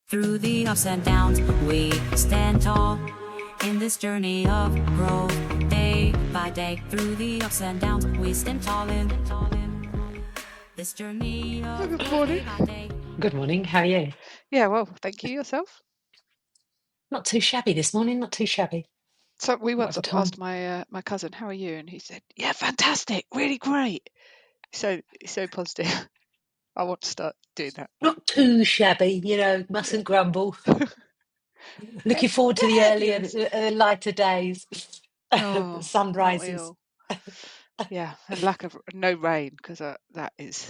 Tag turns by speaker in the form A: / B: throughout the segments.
A: Through the ups and downs, we stand tall in this journey of growth. Day by day, through the ups and downs, we stand tall in this journey of
B: Good morning.
A: day by day.
C: Good morning. How are you?
B: Yeah, well, thank you. Yourself?
C: Not too shabby this morning. Not too shabby.
B: So we once
C: Whatever time.
B: asked my cousin, "How are you?" And he said, "Yeah, fantastic, really great." So positive. I want to start doing that.
C: Not too shabby. Mustn't grumble. Looking forward to the earlier,
B: Fabulous.
C: lighter days, the
B: Oh, aren't we
C: sunrises.
B: all? Yeah, and lack of no rain because that is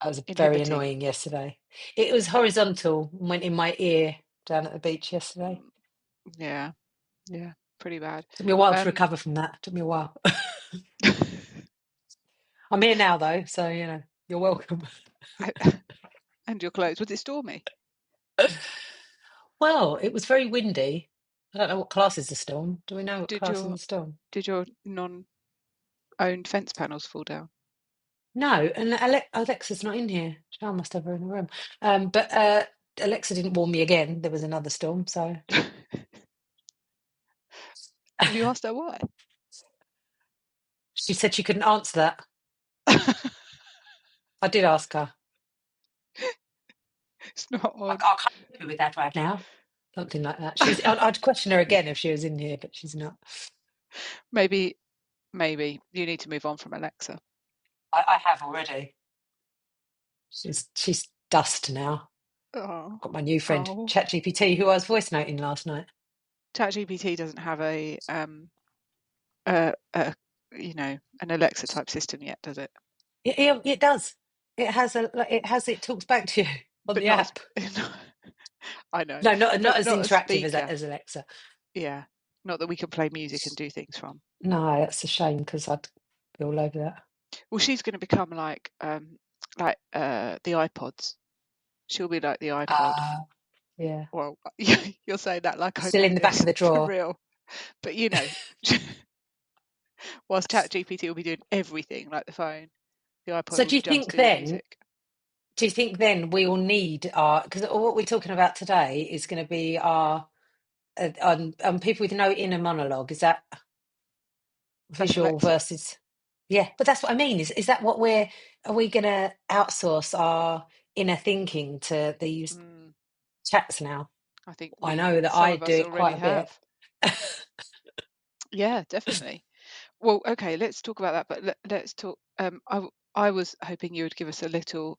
C: That was very
B: inhibiting.
C: annoying yesterday. It was horizontal and went in my ear down at the beach yesterday.
B: Yeah, pretty bad.
C: Took me a while to recover from that. Took me a while. I'm here now, though, so you're welcome.
B: And your clothes. Was it stormy?
C: Well, it was very windy. I don't know what class is the storm. Do we know what
B: Did
C: class is
B: your
C: the storm?
B: did your non-owned fence panels fall down?
C: No, and Alexa's not in here. I must have her in the room. But Alexa didn't warn me again. There was another storm, so
B: Have you asked her why?
C: she said she couldn't answer that. I did ask her.
B: It's not
C: I
B: on.
C: can't help you with that right now. Something like that. I'd question her again if she was in here, but she's not.
B: Maybe you need to move on from Alexa.
C: I have already. She's dust now.
B: Oh,
C: Got my new friend
B: oh.
C: ChatGPT, who I was voice noting last night.
B: ChatGPT doesn't have an Alexa type system yet, does it?
C: It does. It talks back to you on
B: But
C: the
B: not
C: app.
B: I know.
C: No, not
B: Not
C: as
B: a
C: interactive
B: speaker.
C: as Alexa.
B: Yeah. Not that we can play music and do things from.
C: No, that's a shame because I'd be all over that.
B: Well, she's going to become like the iPods. She'll be like the iPod.
C: Yeah.
B: Well, you're saying that like I
C: Still
B: know
C: in the back
B: this
C: of the
B: for
C: drawer.
B: real. But whilst ChatGPT will be doing everything like the phone, the iPod
C: So
B: will just do the music.
C: do you think then we will need because what we're talking about today is going to be our on people with no inner monologue. Is that
B: That's
C: visual
B: Alexa.
C: versus? Yeah, but that's what I mean. Is that what are we going to outsource our inner thinking to these chats now?
B: I think
C: I know that
B: some
C: I
B: of
C: do
B: us
C: it
B: already
C: quite a bit.
B: have. Yeah, definitely. Well, okay, let's talk about that. But let's talk. I was hoping you would give us a little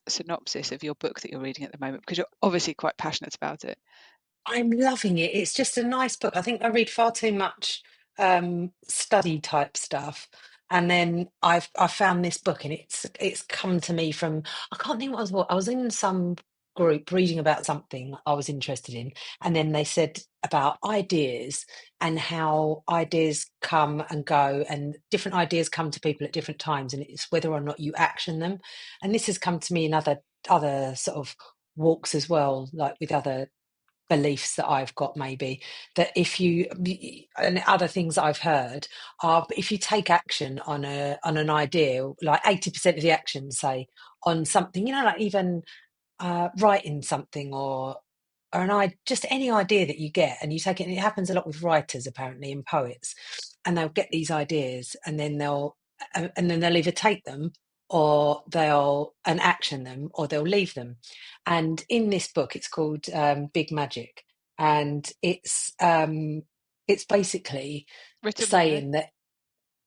B: synopsis of your book that you're reading at the moment, because you're obviously quite passionate about it.
C: I'm loving it. It's just a nice book. I think I read far too much study type stuff. And then I found this book and it's come to me from I can't think what I was in some group reading about something I was interested in, and then they said about ideas and how ideas come and go and different ideas come to people at different times, and it's whether or not you action them. And this has come to me in other sort of walks as well, like with other beliefs that I've got, maybe that if you and other things that I've heard are if you take action on an idea, like 80% of the action, say on something, like even writing something or just any idea that you get and you take it, and it happens a lot with writers apparently and poets, and they'll get these ideas and then they'll either take them or they'll and action them or they'll leave them. And in this book it's called Big Magic, and it's basically
B: Written by who?
C: saying that,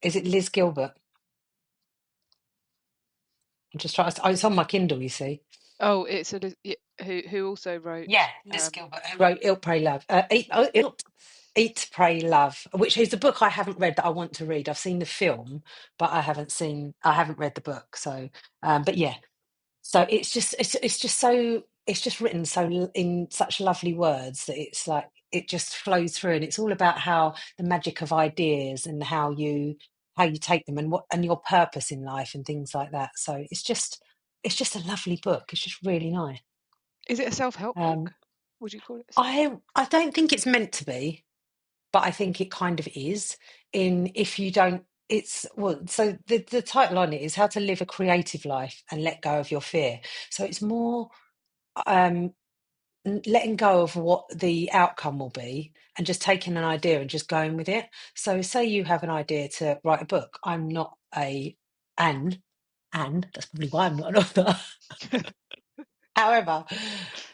C: is it Liz Gilbert? I'm just trying it's on my Kindle, you see.
B: Oh, it's who also wrote.
C: Yeah, Liz Gilbert, who wrote Eat, Pray, Love. Eat, Pray, Love, which is a book I haven't read that I want to read. I've seen the film, but I haven't read the book. So, but yeah, so it's just written in such lovely words that it's like it just flows through, and it's all about how the magic of ideas and how you take them and your purpose in life and things like that. So it's just a lovely book. It's just really nice.
B: Is it a self-help book? Would you call it?
C: I don't think it's meant to be, but I think it kind of is. If you don't, so the title on it is How to Live a Creative Life and Let Go of Your Fear. So it's more, letting go of what the outcome will be and just taking an idea and just going with it. So say you have an idea to write a book. I'm not Anne, that's probably why I'm not an author. However,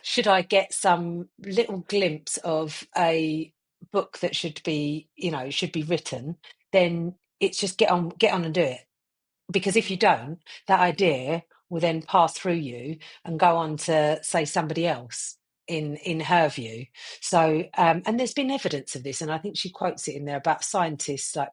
C: should I get some little glimpse of a book that should be, should be written, then it's just get on and do it. Because if you don't, that idea will then pass through you and go on to, say, somebody else in her view. So and there's been evidence of this, and I think she quotes it in there about scientists, like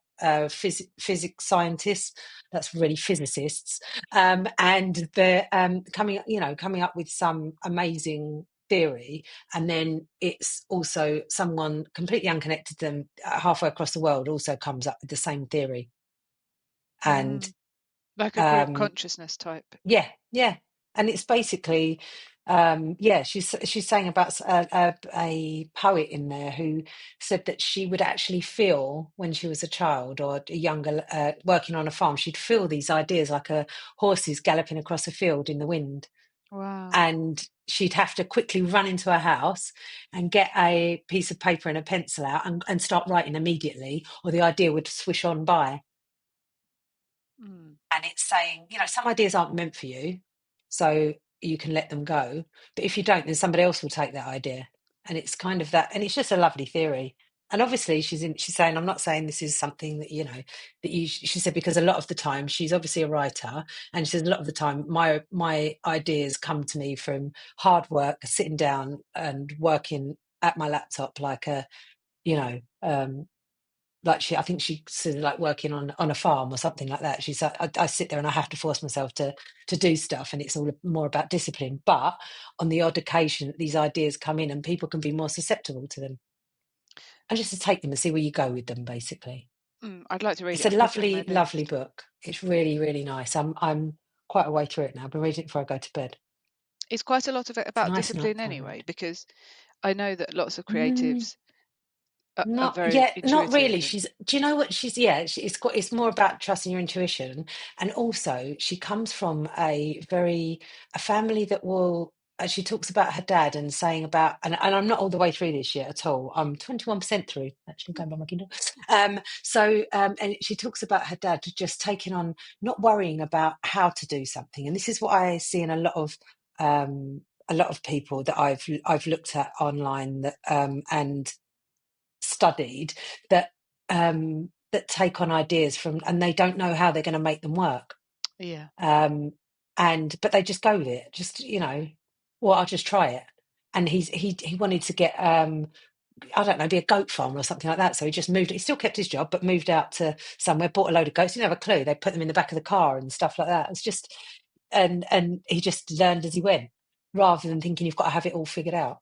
C: physics scientists, that's really physicists, and they're coming up with some amazing theory, and then it's also someone completely unconnected to them halfway across the world also comes up with the same theory. And
B: like a group consciousness type.
C: yeah, and it's basically she's saying about a poet in there who said that she would actually feel when she was a child or a younger working on a farm, she'd feel these ideas like horses galloping across a field in the wind.
B: Wow.
C: And she'd have to quickly run into her house and get a piece of paper and a pencil out and start writing immediately, or the idea would swish on by. And it's saying, some ideas aren't meant for you, so you can let them go. But if you don't, then somebody else will take that idea. And it's kind of that, and it's just a lovely theory. And obviously she's saying, I'm not saying this is something that, she said, because a lot of the time she's obviously a writer, and she says a lot of the time my ideas come to me from hard work, sitting down and working at my laptop like I think she said like working on a farm or something like that. She's like, I sit there and I have to force myself to do stuff, and it's all more about discipline. But on the odd occasion, these ideas come in, and people can be more susceptible to them. And just to take them and see where you go with them, basically.
B: I'd like to read
C: It's
B: it.
C: a lovely, lovely book. It's really, really nice. I'm quite a way through it now. I've been reading it before I go to bed.
B: It's quite a lot of it about
C: Nice
B: discipline anyway, because I know that lots of creatives are very intuitive.
C: Not really. Do you know what it's more about trusting your intuition. And also she comes from a family that will, she talks about her dad and saying about, and I'm not all the way through this yet at all. I'm 21% through, actually, going by my Kindle. And she talks about her dad just taking on, not worrying about how to do something. And this is what I see in a lot of people that I've looked at online that and studied that take on ideas from, and they don't know how they're going to make them work. But they just go with it, just I'll just try it. And he wanted to get I don't know, be a goat farmer or something like that, so he just moved. He still kept his job but moved out to somewhere, bought a load of goats. He didn't have a clue. They put them in the back of the car and stuff like that. It's just, and he just learned as he went, rather than thinking you've got to have it all figured out.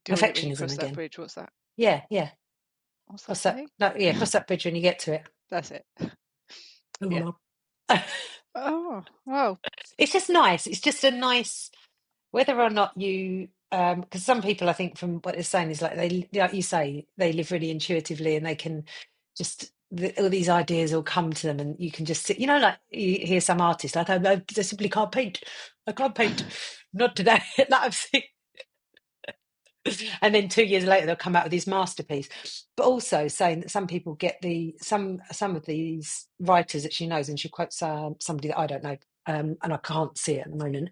C: Perfectionism
B: cross
C: again.
B: That bridge. What's that?
C: Yeah.
B: What's that?
C: Cross that bridge when you get to it.
B: That's it.
C: Yeah.
B: Oh, wow.
C: It's just nice. It's just a nice, whether or not you, because some people, I think, from what they're saying, is like like you say, they live really intuitively, and they can just all these ideas will come to them, and you can just sit. Like you hear some artists like, I simply can't paint. I can't paint. Not today. Like I've seen. And then 2 years later they'll come out with this masterpiece. But also saying that some people get some of these writers that she knows, and she quotes somebody that I don't know, and I can't see it at the moment,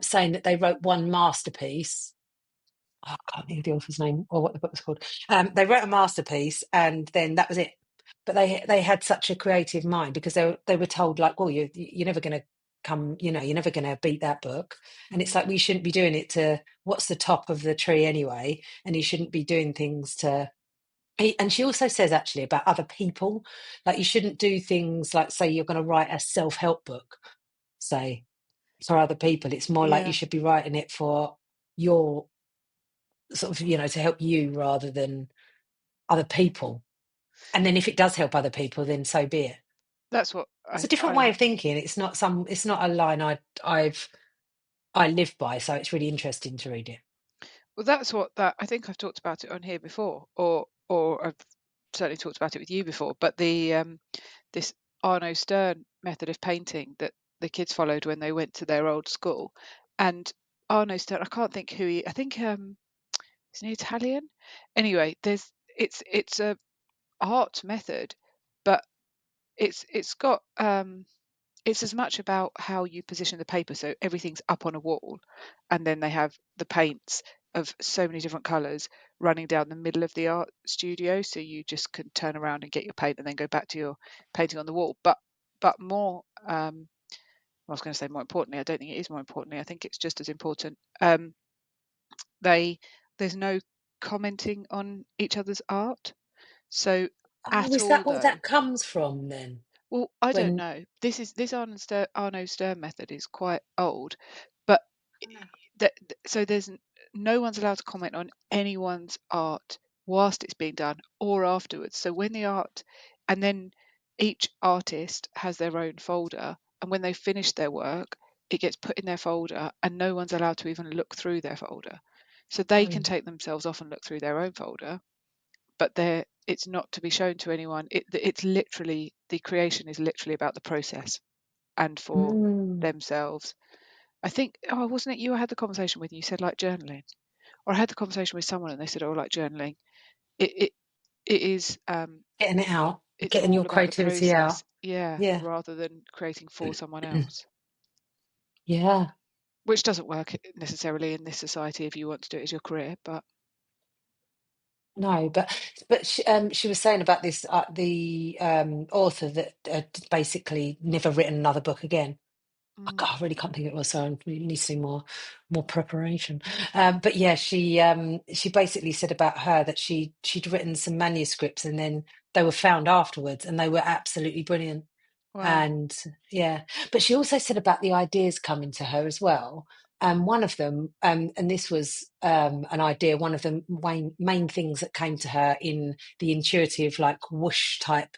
C: saying that they wrote one masterpiece. I can't think of the author's name or what the book was called. They wrote a masterpiece and then that was it. But they had such a creative mind, because they were told, like, well, you're never going to you're never going to beat that book. And it's like, we shouldn't be doing it to what's the top of the tree anyway, and you shouldn't be doing things to. And she also says, actually, about other people, like you shouldn't do things like, say you're going to write a self-help book, say, for other people. It's more like you should be writing it for your sort of, to help you rather than other people. And then if it does help other people, then so be it.
B: That's what
C: it's a different way of thinking. It's not a line I live by, so it's really interesting to read it.
B: Well, that's what I think I've talked about it on here before, or I've certainly talked about it with you before. But the this Arno Stern method of painting that the kids followed when they went to their old school. And Arno Stern, I can't think who he. I think isn't he Italian? Anyway, it's a art method, but it's got it's as much about how you position the paper, so everything's up on a wall, and then they have the paints of so many different colours running down the middle of the art studio, so you just can turn around and get your paint and then go back to your painting on the wall. But more I was going to say more importantly, I don't think it is more importantly, I think it's just as important. There's no commenting on each other's art, so
C: Oh,
B: at
C: is
B: all
C: that what
B: though.
C: that comes from then?
B: Well, I don't
C: When
B: know. This Arno Stern method is quite old, but so no one's allowed to comment on anyone's art whilst it's being done or afterwards. So when the art, and then each artist has their own folder, and when they finish their work, it gets put in their folder, and no one's allowed to even look through their folder. So they can
C: um,
B: take themselves off and look through their own folder, but it's not to be shown to anyone. It's literally, the creation is literally about the process and for
C: mm,
B: themselves. I think, oh, wasn't it you I had the conversation with? And you said like journaling, or I had the conversation with someone and they said, oh, like journaling. It it it is
C: getting it out,
B: it's
C: getting your
B: all about the
C: creativity out.
B: process, yeah,
C: Yeah.
B: rather than creating for someone else,
C: Yeah.
B: which doesn't work necessarily in this society if you want to do it as your career. But
C: No, but she was saying about this the author that basically never written another book again.
B: mm,
C: I really can't think of it was, so I need to see more preparation. But yeah, she basically said about her that she'd written some manuscripts and then they were found afterwards and they were absolutely brilliant.
B: wow,
C: And yeah, but she also said about the ideas coming to her as well. One of them, and this was an idea, one of the main things that came to her in the intuitive, like whoosh type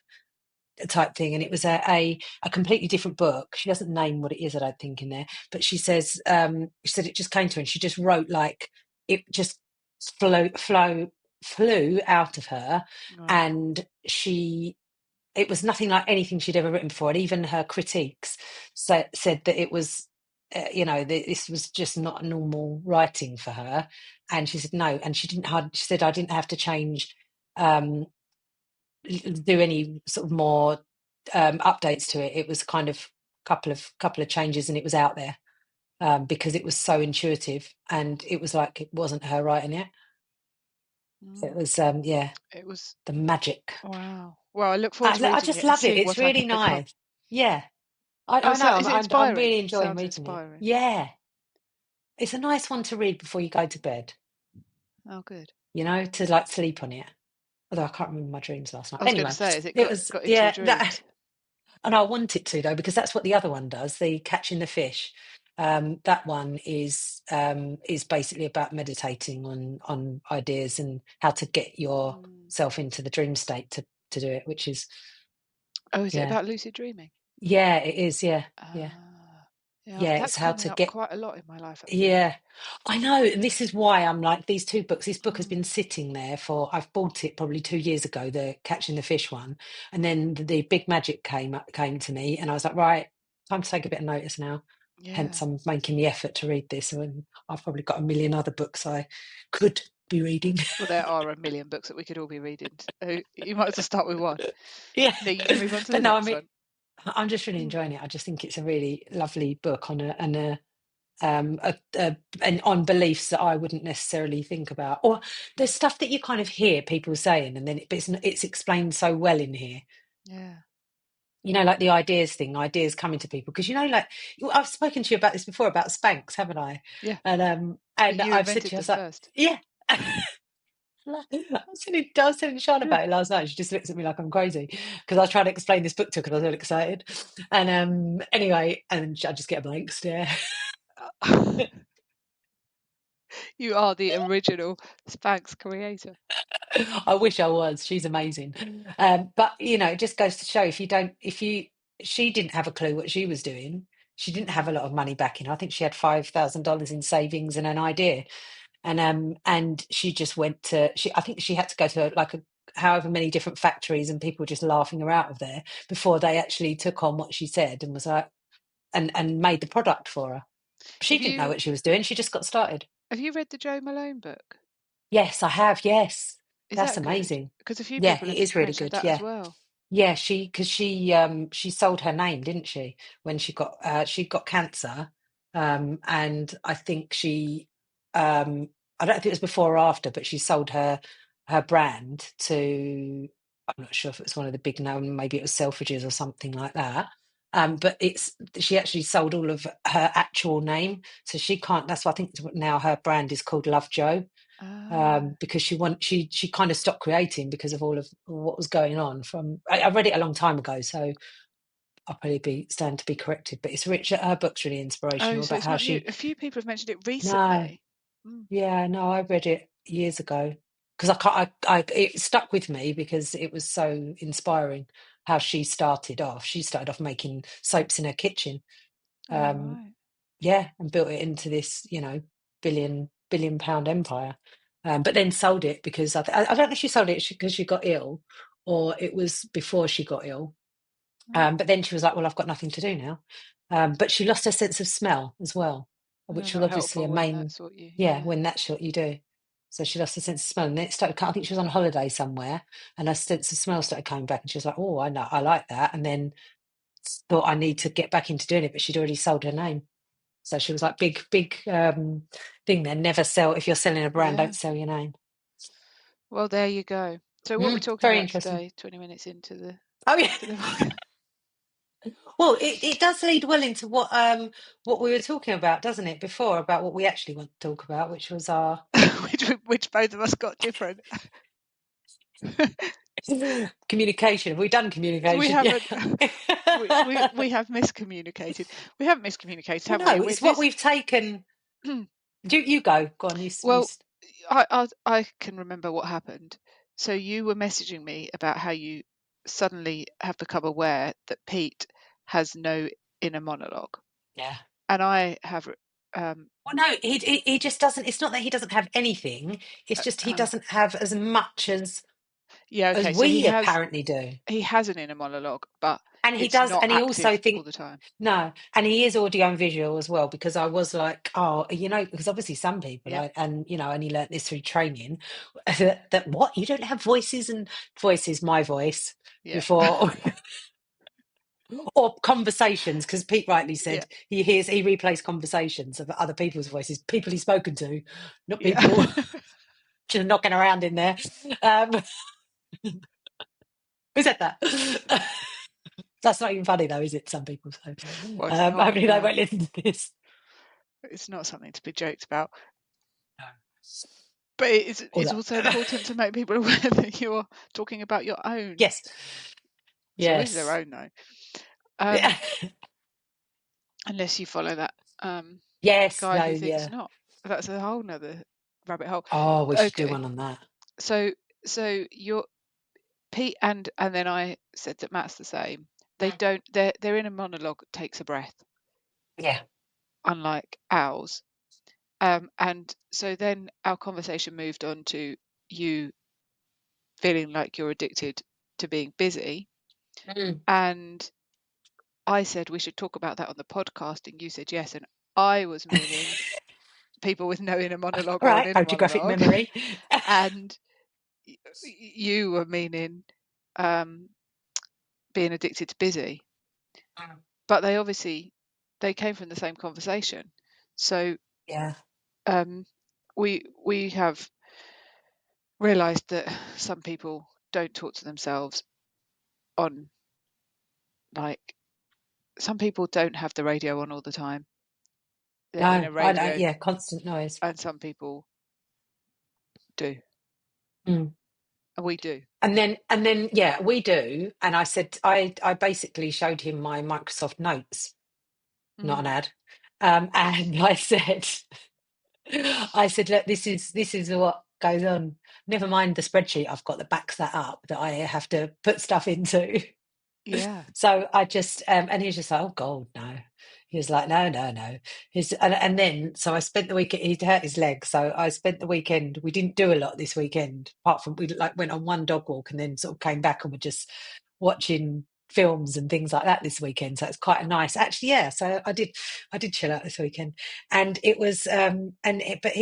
C: thing, and it was a completely different book. She doesn't name what it is, I don't think, in there, but she said it just came to her and she just wrote like it just flew out of her,
B: wow,
C: and it was nothing like anything she'd ever written before. And even her critiques said that it was, this was just not normal writing for her. And she said no, and she said I didn't have to change, um, do any sort of more updates to it. It was kind of couple of changes, and it was out there because it was so intuitive, and it was like it wasn't her writing it. It
B: mm,
C: was yeah,
B: it was,
C: the magic.
B: wow. Well, I look forward to
C: I
B: reading
C: just
B: it and
C: love it.
B: seeing
C: It's
B: what I
C: really
B: can become.
C: nice. Yeah.
B: Oh,
C: I know.
B: so is it
C: I'm
B: inspiring?
C: really
B: It
C: enjoying
B: sounds
C: reading it.
B: inspiring.
C: Yeah, it's a nice one to read before you go to bed.
B: Oh, good.
C: To like sleep on it. Although I can't remember my dreams last night.
B: I was going to
C: Anyway,
B: say, has it
C: it was
B: got into your
C: yeah. That,
B: dreams?
C: and I want it to though because that's what the other one does. The catching the fish. That one is basically about meditating on ideas and how to get
B: Mm.
C: yourself into the dream state to do it. Which is
B: Oh, is it
C: yeah,
B: about lucid dreaming?
C: yeah. It is yeah, yeah,
B: Ah, yeah,
C: yeah. It's
B: that's
C: how
B: coming
C: to
B: up
C: get.
B: quite a lot in my life at the minute.
C: Yeah, I know. And this is why I'm like these two books. This book has been
B: Mm,
C: sitting there I've bought it probably 2 years ago, the Catching the Fish one. And then the Big Magic came to me and I was like, right, time to take a bit of notice now.
B: yeah.
C: Hence I'm making the effort to read this. And I've probably got a million other books I could be reading.
B: Well, there are a million books that we could all be reading. So you might as well start with one.
C: Yeah.
B: Then you can move on to the
C: But no, I
B: next
C: mean
B: one.
C: I'm just really
B: Mm,
C: enjoying it. I just think it's a really lovely book and on beliefs that I wouldn't necessarily think about. Or there's stuff that you kind of hear people saying, and then but it's explained so well in here.
B: yeah,
C: Like the ideas thing, ideas coming to people because like I've spoken to you about this before about Spanx, haven't I?
B: yeah. But
C: And
B: you
C: I've said to
B: invented
C: you, I
B: them
C: was like,
B: first.
C: yeah. I was telling Sean about it last night. She just looks at me like I'm crazy because I was trying to explain this book to her because I was really excited. And anyway, and I just get a blank stare.
B: You are the original Spanx creator.
C: I wish I was. She's amazing. But it just goes to show she didn't have a clue what she was doing. She didn't have a
B: Mm,
C: lot of money back in. I think she had $5,000 in savings and an idea. And she just I think she had to go to like however many different factories and people just laughing her out of there before they actually took on what she said and was like, and made the product for her. She
B: Have
C: didn't know
B: you
C: what she was doing. She just got started.
B: have you read the Joe Malone book?
C: Yes, I have. Yes,
B: Is
C: that's
B: that good?
C: amazing.
B: Because a few
C: Yeah,
B: people
C: it
B: have
C: is really
B: mentioned
C: good.
B: that as
C: Yeah.
B: well.
C: Yeah, because she sold her name, didn't she, when she got cancer, and I think I don't think it was before or after, but she sold her brand to, I'm not sure if it was one of the big known, maybe it was Selfridges or something like that. But she actually sold all of her actual name, so she can't. That's why I think now her brand is called Love Joe,
B: Ah,
C: because she kind of stopped creating because of all of what was going on. I read it a long time ago, so I'll probably stand to be corrected. But it's rich. Her book's really
B: oh,
C: inspirational
B: so
C: about
B: it's
C: how
B: not new.
C: she.
B: A few people have mentioned it
C: No,
B: recently. Mm.
C: yeah, no, I read it years ago because I can't. It stuck with me because it was so inspiring how she started off. She started off making soaps in her kitchen.
B: Oh,
C: Um,
B: right.
C: yeah, and built it into this, billion pound empire. But then sold it because I don't know if she sold it because she got ill, or it was before she got ill.
B: Mm.
C: But then she was like, "Well, I've got nothing to do now." But she lost her sense of smell as well,
B: Oh,
C: which was
B: not
C: obviously a
B: helpful when
C: main,
B: that's what you.
C: yeah,
B: Yeah.
C: when that's what you do. So she lost her sense of smell, and then it started. I think she was on holiday somewhere, and her sense of smell started coming back, and she was like, "Oh, I know, I like that." And then thought I need to get back into doing it, but she'd already sold her name. So she was like, big thing there. Never sell. If you're selling a brand,
B: Yeah.
C: don't sell your name.
B: Well, there you go. So what are we talking
C: Very
B: about
C: interesting.
B: today? 20 minutes into the
C: Oh yeah.
B: to the
C: Well, it does lead well into what we were talking about, doesn't it, before, about what we actually want to talk about, which was our
B: which both of us got different.
C: communication. Have we done
B: We
C: communication? Yeah.
B: haven't. We have miscommunicated. We haven't miscommunicated,
C: Well,
B: have we?
C: no,
B: With
C: it's what
B: this.
C: we've taken. You go. Go on.
B: Well, I can remember what happened. So you were messaging me about how you suddenly have become aware that Pete has no inner monologue,
C: Yeah.
B: and I have. Um,
C: Well, no, he just doesn't. It's not that he doesn't have anything. It's just he doesn't have as much
B: yeah,
C: as
B: okay. So
C: we apparently do.
B: he has an inner monologue, but
C: And he
B: it's
C: does,
B: not
C: and he also
B: active all
C: think
B: the time.
C: no, and he is audio and visual as well, because I was like, oh, because obviously some people,
B: Yeah,
C: and only learnt this through training, that what, you don't have voices, and voice is my voice
B: yeah,
C: before, or conversations, because Pete rightly
B: yeah,
C: said he replays conversations of other people's voices, people he's spoken to, not
B: yeah.
C: people just knocking around in there. Um, who said that? That's not even funny though, is it? Some people. So
B: Well, it's not.
C: hopefully they
B: No,
C: won't listen to this.
B: it's not something to be joked about.
C: No.
B: But
C: All
B: it's
C: that.
B: also important to make people aware that you're talking about your own.
C: Yes.
B: It's always their
C: Yes.
B: own, though.
C: Yeah.
B: Unless you follow that
C: Yes.
B: guy
C: No.
B: who thinks
C: Yeah.
B: not. That's a whole nother rabbit hole.
C: Oh, we should do
B: Okay,
C: one on that.
B: so you're Pete, and then I said that Matt's the same. They
C: Mm.
B: don't. Their inner monologue takes a breath,
C: Yeah.
B: unlike ours. And so then our conversation moved on to you feeling like you're addicted to being busy,
C: Mm.
B: and I said we should talk about that on the podcast, and you said yes, and I was meaning people with no inner monologue
C: All
B: or an
C: right.
B: inner
C: Photographic
B: monologue,
C: memory.
B: and you were meaning um, being addicted to busy.
C: Mm.
B: But they came from the same conversation. So
C: Yeah.
B: um, we have realised that some people don't talk to themselves on, like, some people don't have the radio on all the time. They're in
C: No.
B: a
C: I know.
B: radio,
C: Yeah. Constant noise.
B: and some people do,
C: Mm.
B: and we do.
C: And then, yeah, we do. And I said, I basically showed him my Microsoft Notes, not an
B: Mm,
C: ad, and I said, look, this is what goes on. Never mind the spreadsheet I've got that backs that up, that I have to put stuff into.
B: yeah,
C: So I just, and he was just like, oh God, no. He was like, no, no, no. And then, so I spent the weekend, he'd hurt his leg. So I spent the weekend, we didn't do a lot this weekend, apart from we like went on one dog walk and then sort of came back and were just watching films and things like that this weekend, so it's quite a nice, actually. Yeah, so I did chill out this weekend, and it was but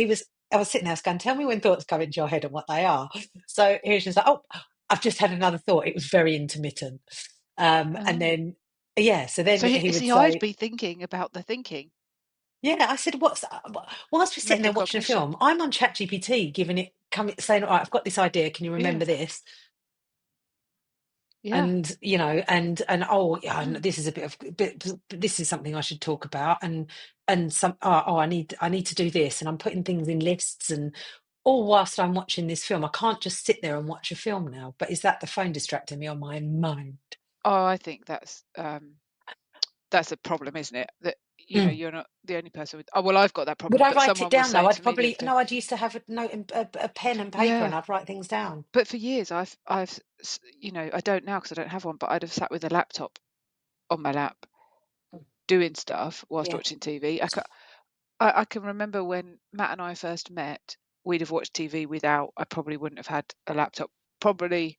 C: I was sitting there, I was going, tell me when thoughts come into your head and what they are. So he was just like, oh, I've just had another thought. It was very intermittent. And
B: Oh.
C: then yeah, so then
B: So
C: he would
B: see, I'd
C: say,
B: be thinking about the thinking,
C: yeah, I said, whilst we're sitting there watching a
B: metacognition.
C: film, I'm on ChatGPT giving it, saying, all right, I've got this idea. Can you
B: Yeah,
C: remember this?
B: yeah.
C: And and oh yeah, and
B: Mm.
C: this is this is something I should talk about, and some I need to do this, and I'm putting things in lists, and all whilst I'm watching this film. I can't just sit there and watch a film now. But is that the phone distracting me, or my mind?
B: Oh, I think that's a problem, isn't it? That
C: Mm.
B: you're not the only person with. Oh well, I've got that
C: Would
B: problem,
C: I
B: but
C: write it
B: someone was
C: down though?
B: saying
C: I'd
B: to me the
C: probably
B: other day.
C: no. I'd used to have a note and a pen and paper, and
B: Yeah,
C: I'd write things down.
B: but for years I don't now because I don't have one, but I'd have sat with a laptop on my lap doing stuff whilst
C: Yeah.
B: watching TV. I can remember when Matt and I first met, we'd have watched TV without. I probably wouldn't have had a laptop. Probably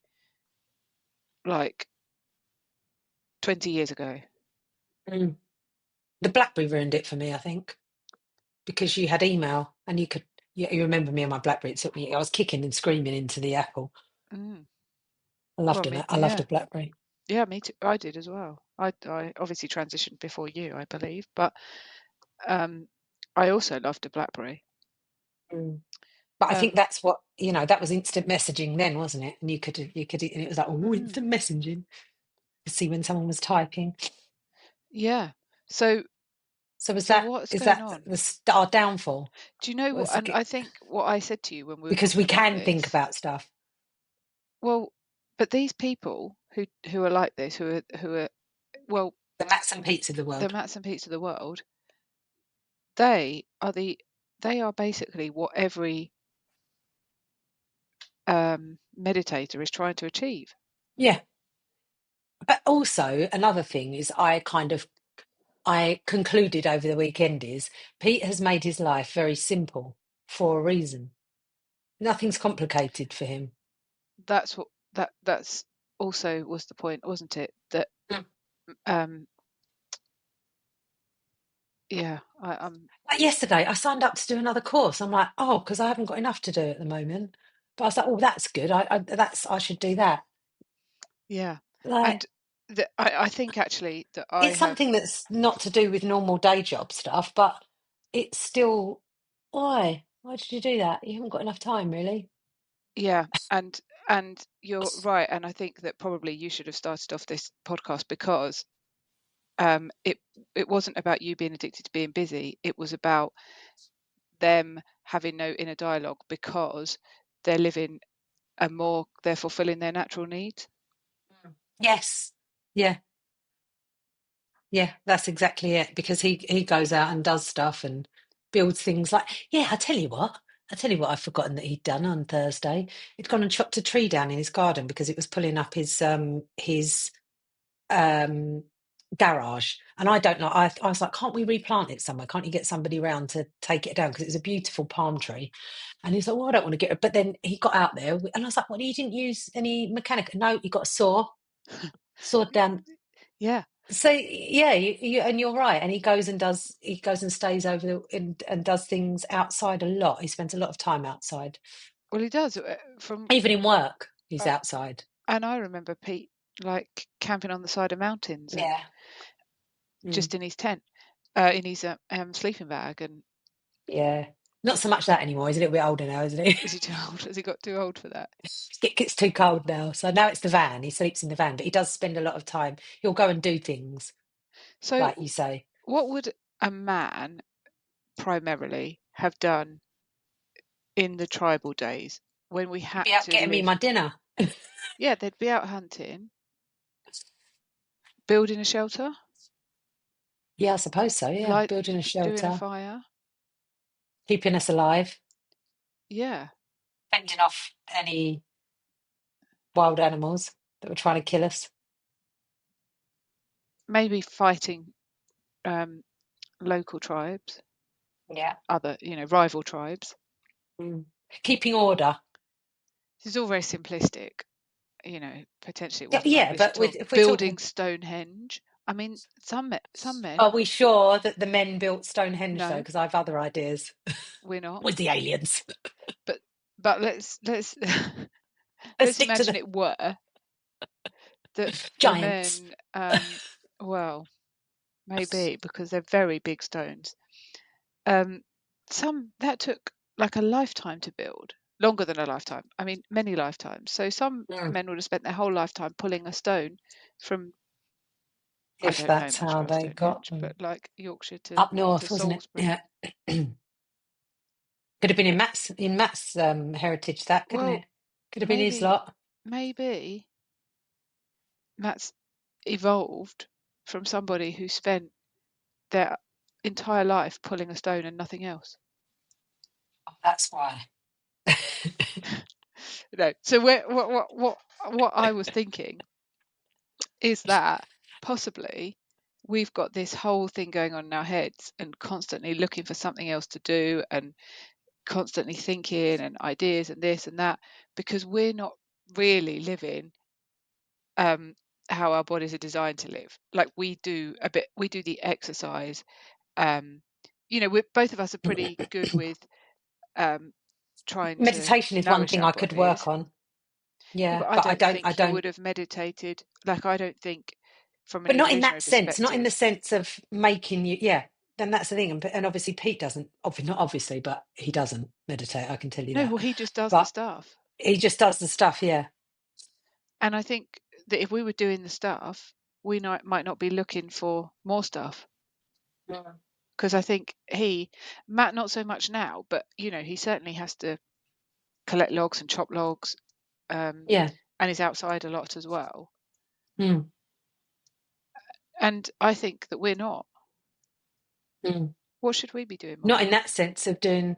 B: like 20 years ago.
C: Mm. The BlackBerry ruined it for me, I think, because you had email and you could. You remember me and my BlackBerry? It took me. I was kicking and screaming into the Apple.
B: Mm.
C: I
B: Well,
C: loved it.
B: me,
C: I loved a BlackBerry.
B: yeah, me too. I did as well. I obviously transitioned before you, I believe, but um, I also loved a BlackBerry.
C: Mm. But I think
B: Um,
C: that's what that was instant messaging then, wasn't it? And and it was like, oh,
B: mm,
C: instant messaging to see when someone was typing.
B: yeah. So
C: So was
B: so
C: that
B: what's
C: is
B: going
C: that
B: on?
C: our downfall?
B: Do you know
C: Well,
B: what?
C: it's like
B: And I think what I said to you when we were
C: because we
B: talking about
C: can think
B: this.
C: about stuff.
B: Well, but these people who are like this, who are well,
C: The Mats and Pete's of the
B: the
C: world.
B: Mats and Pete's of the world, they are they are basically what every meditator is trying to achieve.
C: Yeah. But also another thing is I concluded over the weekend is Pete has made his life very simple for a reason. Nothing's complicated for him.
B: That's what that's also was the point, wasn't it? That
C: Mm.
B: um yeah,
C: Like yesterday, I signed up to do another course. I'm like, oh, because I haven't got enough to do at the moment. But I was like, oh, that's good. I should do that.
B: yeah,
C: Like,
B: and I think actually that I
C: it's
B: have
C: something that's not to do with normal day job stuff, but it's still, why? Why did you do that? You haven't got enough time, really.
B: yeah, and you're right, and I think that probably you should have started off this podcast because it wasn't about you being addicted to being busy. It was about them having no inner dialogue because they're living they're fulfilling their natural needs.
C: Mm. Yes. Yeah. Yeah, that's exactly it. Because he goes out and does stuff and builds things like, yeah, I tell you what I've forgotten that he'd done on Thursday. He'd gone and chopped a tree down in his garden because it was pulling up his um garage. And I don't know, I was like, can't we replant it somewhere? Can't you get somebody around to take it down? Because it was a beautiful palm tree. And he's like, well, I don't want to get it. But then he got out there and I was like, well, you didn't use any mechanical? No, you got a sawed down.
B: Yeah,
C: So yeah, and you're right. And he goes and stays over and does things outside a lot. He spends a lot of time outside,
B: well, he does. From
C: even in work. He's
B: uh,
C: outside.
B: and I remember Pete like camping on the side of mountains and
C: Yeah, mm,
B: just in his tent, in his sleeping bag. And
C: yeah. Not so much that anymore. He's a little bit older now, isn't he?
B: is he too old? Has he got too old for that?
C: It gets too cold now. So now it's the van. He sleeps in the van, but he does spend a lot of time. He'll go and do things,
B: So,
C: like you say.
B: what would a man primarily have done in the tribal days when we
C: He'd
B: had
C: be out
B: to
C: getting me
B: live?
C: my dinner.
B: Yeah, they'd be out hunting, building a shelter,
C: Yeah, I suppose so. Yeah,
B: light,
C: building a
B: doing a
C: shelter,
B: fire.
C: keeping us alive,
B: Yeah,
C: fending off any wild animals that were trying to kill us.
B: maybe fighting um, local tribes,
C: Yeah.
B: other rival tribes.
C: Mm. Keeping order.
B: This is all very simplistic. potentially it
C: Yeah,
B: wasn't like this
C: but
B: at all.
C: if we're
B: Building
C: talking,
B: Stonehenge. I mean, some men.
C: are we sure that the men built Stonehenge though?
B: No,
C: Because I have other ideas
B: we're not.
C: with the aliens.
B: But let's
C: Let's
B: let's
C: stick to
B: imagine
C: the
B: it were that the
C: giants.
B: men. Well, maybe because they're very big stones. Some that took like a lifetime to build, longer than a lifetime. I mean, many lifetimes. So some
C: Mm.
B: men would have spent their whole lifetime pulling a stone from, I
C: If
B: don't know
C: that's
B: much
C: how
B: about
C: they got
B: Stonehenge,
C: them.
B: but like Yorkshire
C: Up
B: to
C: north, wasn't it?
B: Salisbury.
C: Yeah. Could have been in Matt's heritage, that, couldn't
B: Well,
C: it? Could have been his
B: maybe
C: lot.
B: maybe that's evolved from somebody who spent their entire life pulling a stone and nothing else.
C: Oh, that's why.
B: No. So what I was thinking is that possibly we've got this whole thing going on in our heads and constantly looking for something else to do and constantly thinking and ideas and this and that because we're not really living how our bodies are designed to live. Like we do the exercise. We're both of us are pretty good with um, trying to
C: Meditation is one
B: nourish
C: thing
B: our
C: I could work
B: bodies.
C: on.
B: Yeah,
C: Yeah,
B: but I
C: but I
B: don't
C: don't. I
B: think you
C: don't.
B: would have meditated. Like I don't think from an
C: But not in
B: evolutionary
C: that sense. Not in the
B: perspective.
C: sense of making you. Yeah. Then that's the thing. And obviously Pete doesn't. Not obviously, but he doesn't meditate. I can tell you
B: No,
C: that.
B: well, he just does the
C: But
B: stuff.
C: he just does the stuff. Yeah.
B: And I think that if we were doing the stuff, we might not be looking for more stuff.
C: Mm.
B: Because I think Matt, not so much now, but he certainly has to collect logs and chop logs, and
C: Yeah.
B: is outside a lot as well.
C: Mm.
B: And I think that we're not.
C: Mm.
B: What should we be doing
C: Not
B: more?
C: in that sense of doing.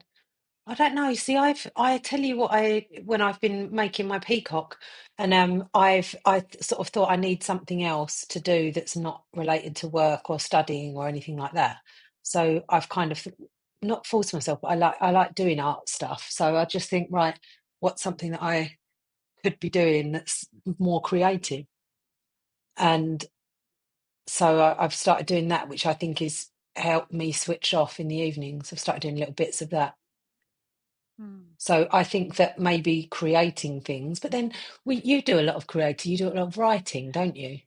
C: I don't know. See, I tell you what, when I've been making my peacock, and I sort of thought I need something else to do that's not related to work or studying or anything like that. So I've kind of not forced myself, but I like doing art stuff. So I just think, right, what's something that I could be doing that's more creative? And so I've started doing that, which I think is helped me switch off in the evenings. I've started doing little bits of that.
B: Hmm.
C: So I think that maybe creating things, but then you do a lot of creating, you do a lot of writing, don't you?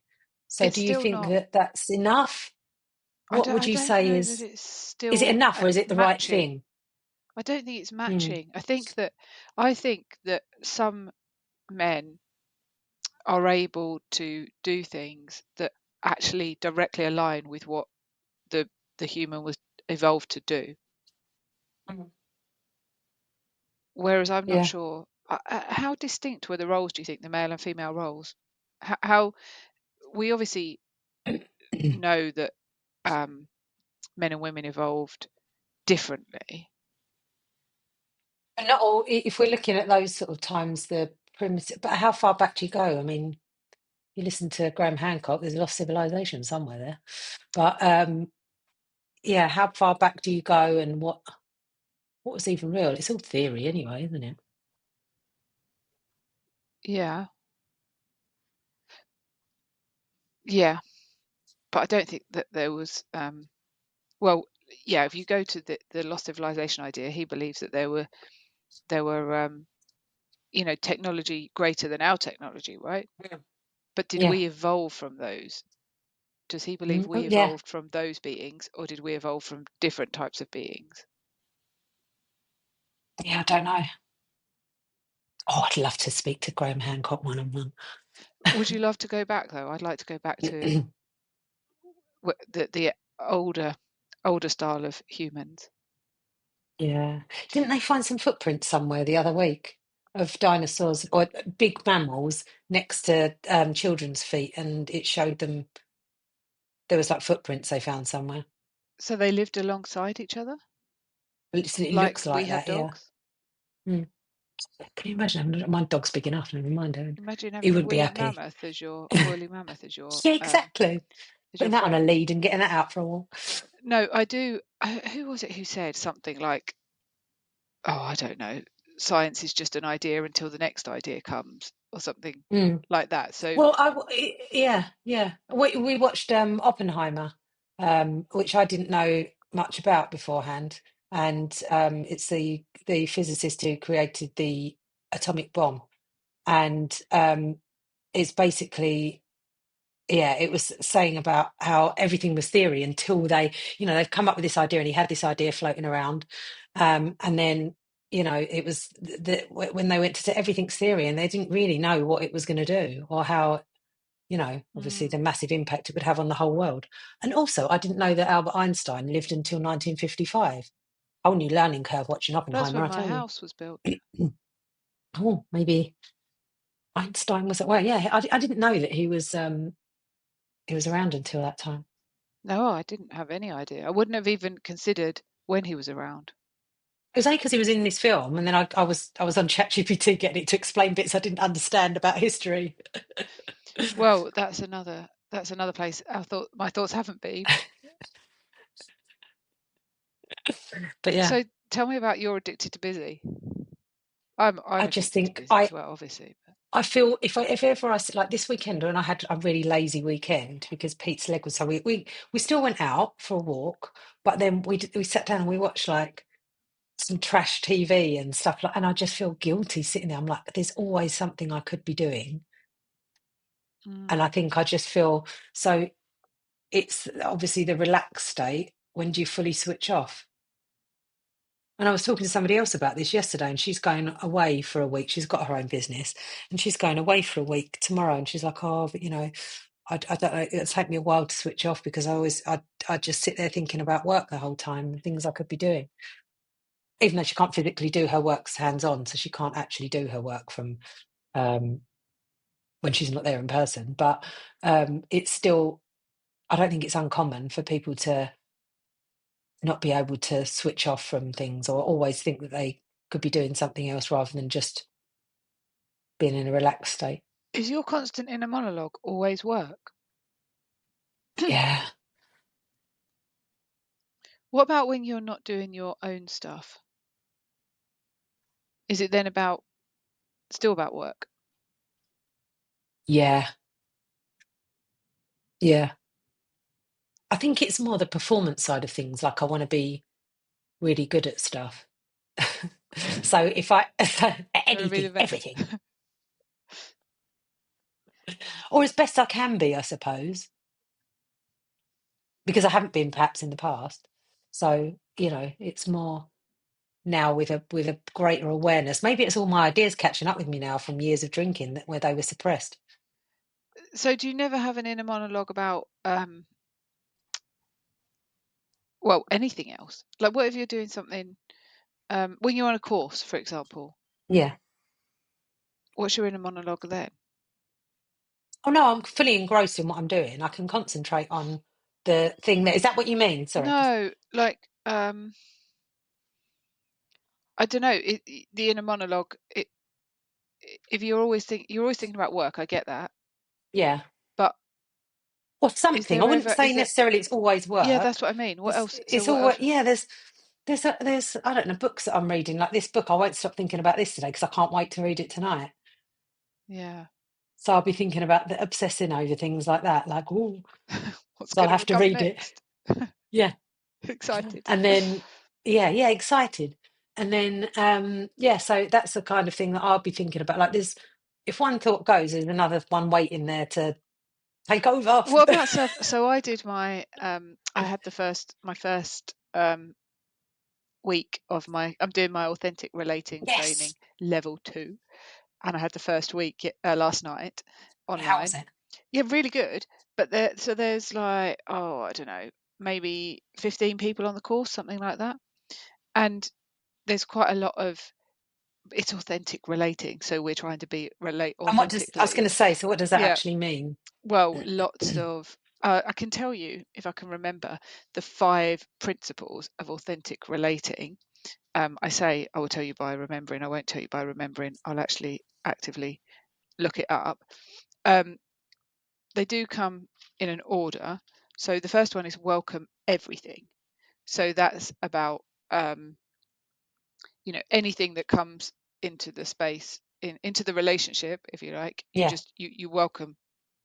C: So
B: It's
C: do you
B: still
C: think
B: not.
C: that that's enough? What would
B: I
C: you
B: don't
C: say
B: know that
C: is
B: it's
C: is it
B: still
C: enough or is it the right
B: matching.
C: thing?
B: I don't think it's
C: Mm,
B: matching. I think that some men are able to do things that actually directly align with what the human was evolved to do.
C: mm.
B: Whereas I'm not
C: Yeah.
B: sure how distinct were the roles. Do you think the male and female roles? How we obviously know that um, men and women evolved differently.
C: But not all, if we're looking at those sort of times, the primitive, but how far back do you go? I mean, you listen to Graham Hancock, there's a lost civilization somewhere there. But yeah, how far back do you go and what was even real? It's all theory anyway, isn't it?
B: Yeah, yeah, but I don't think that there was. Well, yeah, if you go to the lost civilization idea, he believes that there were technology greater than our technology, right?
C: Mm.
B: But did
C: Yeah.
B: we evolve from those? Does he believe
C: Oh,
B: we
C: yeah.
B: evolved from those beings, or did we evolve from different types of beings?
C: Yeah, I don't know. Oh, I'd love to speak to Graham Hancock one on one.
B: Would you love to go back though? I'd like to go back to the older style of humans.
C: Yeah. Didn't they find some footprints somewhere the other week of dinosaurs or big mammals next to children's feet, and it showed them there was like footprints they found somewhere.
B: So they lived alongside each other,
C: It
B: like
C: looks
B: we
C: like
B: have
C: that, yeah.
B: dogs.
C: Mm. Can you imagine? My dog's big enough, never mind him.
B: Imagine
C: He
B: having
C: wouldn't be happy.
B: a woolly mammoth
C: Yeah, exactly.
B: as your
C: Putting that on a
B: friend.
C: lead and getting that out for a walk.
B: No, I do. Who was it who said something like, "Oh, I don't know. Science is just an idea until the next idea comes," or something
C: Mm.
B: like that. So
C: Well, yeah. We watched Oppenheimer, which I didn't know much about beforehand, and it's the physicist who created the atomic bomb, and it's basically, yeah, it was saying about how everything was theory until they've come up with this idea, and he had this idea floating around, and then it was when they went to say everything's theory, and they didn't really know what it was going to do or how, obviously the massive impact it would have on the whole world. And also, I didn't know that Albert Einstein lived until 1955. Whole new learning curve watching
B: that's
C: Oppenheimer,
B: when
C: I
B: my
C: tell you.
B: house was built.
C: Oh, maybe Einstein was, well, yeah, I didn't know that he was around until that time.
B: No, I didn't have any idea. I wouldn't have even considered when he was around.
C: It was only because he was in this film, and then I was on ChatGPT getting it to explain bits I didn't understand about history.
B: Well, that's another place my thoughts haven't been.
C: But yeah,
B: So tell me about your addicted to busy. I'm
C: I just
B: addicted to
C: think
B: busy as well, obviously. But
C: I feel if ever like this weekend, when I had a really lazy weekend because Pete's leg was, so we still went out for a walk, but then we sat down and we watched like some trash TV and stuff like, and I just feel guilty sitting there. I'm like, there's always something I could be doing, and I think I just feel so. It's obviously the relaxed state. When do you fully switch off? And I was talking to somebody else about this yesterday, and she's going away for a week. She's got her own business, and she's going away for a week tomorrow. And she's like, "Oh, but I don't know. It'll take me a while to switch off because I just sit there thinking about work the whole time and things I could be doing." Even though she can't physically do her work hands on, so she can't actually do her work from um, when she's not there in person. But it's still, I don't think it's uncommon for people to not be able to switch off from things or always think that they could be doing something else rather than just being in a relaxed state.
B: is your constant inner monologue always work?
C: Yeah.
B: What about when you're not doing your own stuff? Is it then still about work?
C: Yeah. Yeah. I think it's more the performance side of things. Like, I want to be really good at stuff. So if I,
B: You want to be the best?
C: everything, or as best I can be, I suppose, because I haven't been perhaps in the past. So, it's more now with a greater awareness. Maybe it's all my ideas catching up with me now from years of drinking where they were suppressed.
B: So do you never have an inner monologue about well, anything else? Like what if you're doing something when you're on a course, for example,
C: Yeah.
B: what's your inner monologue then?
C: Oh no, I'm fully engrossed in what I'm doing. I can concentrate on the thing that, is that what you mean? Sorry.
B: No, like I don't know. The inner monologue. If you're always thinking about work, I get that.
C: Yeah.
B: But
C: Or
B: is
C: something. I
B: there
C: wouldn't
B: ever?
C: say
B: Is there?
C: necessarily it's always
B: Yeah, that's
C: work.
B: what I mean. What else? So
C: It's
B: what
C: always,
B: else?
C: yeah, there's I don't know, books that I'm reading, like this book. I won't stop thinking about this today because I can't wait to read it tonight.
B: Yeah.
C: So I'll be thinking about obsessing over things like that, like, oh,
B: What's
C: so I'll
B: going to
C: have to
B: come
C: read it.
B: next?
C: Yeah.
B: Excited.
C: And then, yeah, excited. And then, yeah, so that's the kind of thing that I'll be thinking about. Like, if one thought goes, there's another one waiting there to take over.
B: What about self? So I did I had my first week of I'm doing my authentic relating training
C: Yes.
B: level 2, and I had the first week last night
C: How was
B: online.
C: it?
B: Yeah, really good. But there's like, oh, I don't know, maybe 15 people on the course, something like that. And there's quite a lot of it's authentic relating. So we're trying to relate
C: And I was
B: authentically.
C: going to say, so what does that
B: Yeah.
C: actually mean?
B: Well, lots of I can tell you, if I can remember, the 5 principles of authentic relating. I say I will tell you by remembering. I won't tell you by remembering. I'll actually actively look it up. They do come in an order. So the first one is welcome everything. So that's about anything that comes into the space into the relationship, if you like,
C: Yeah,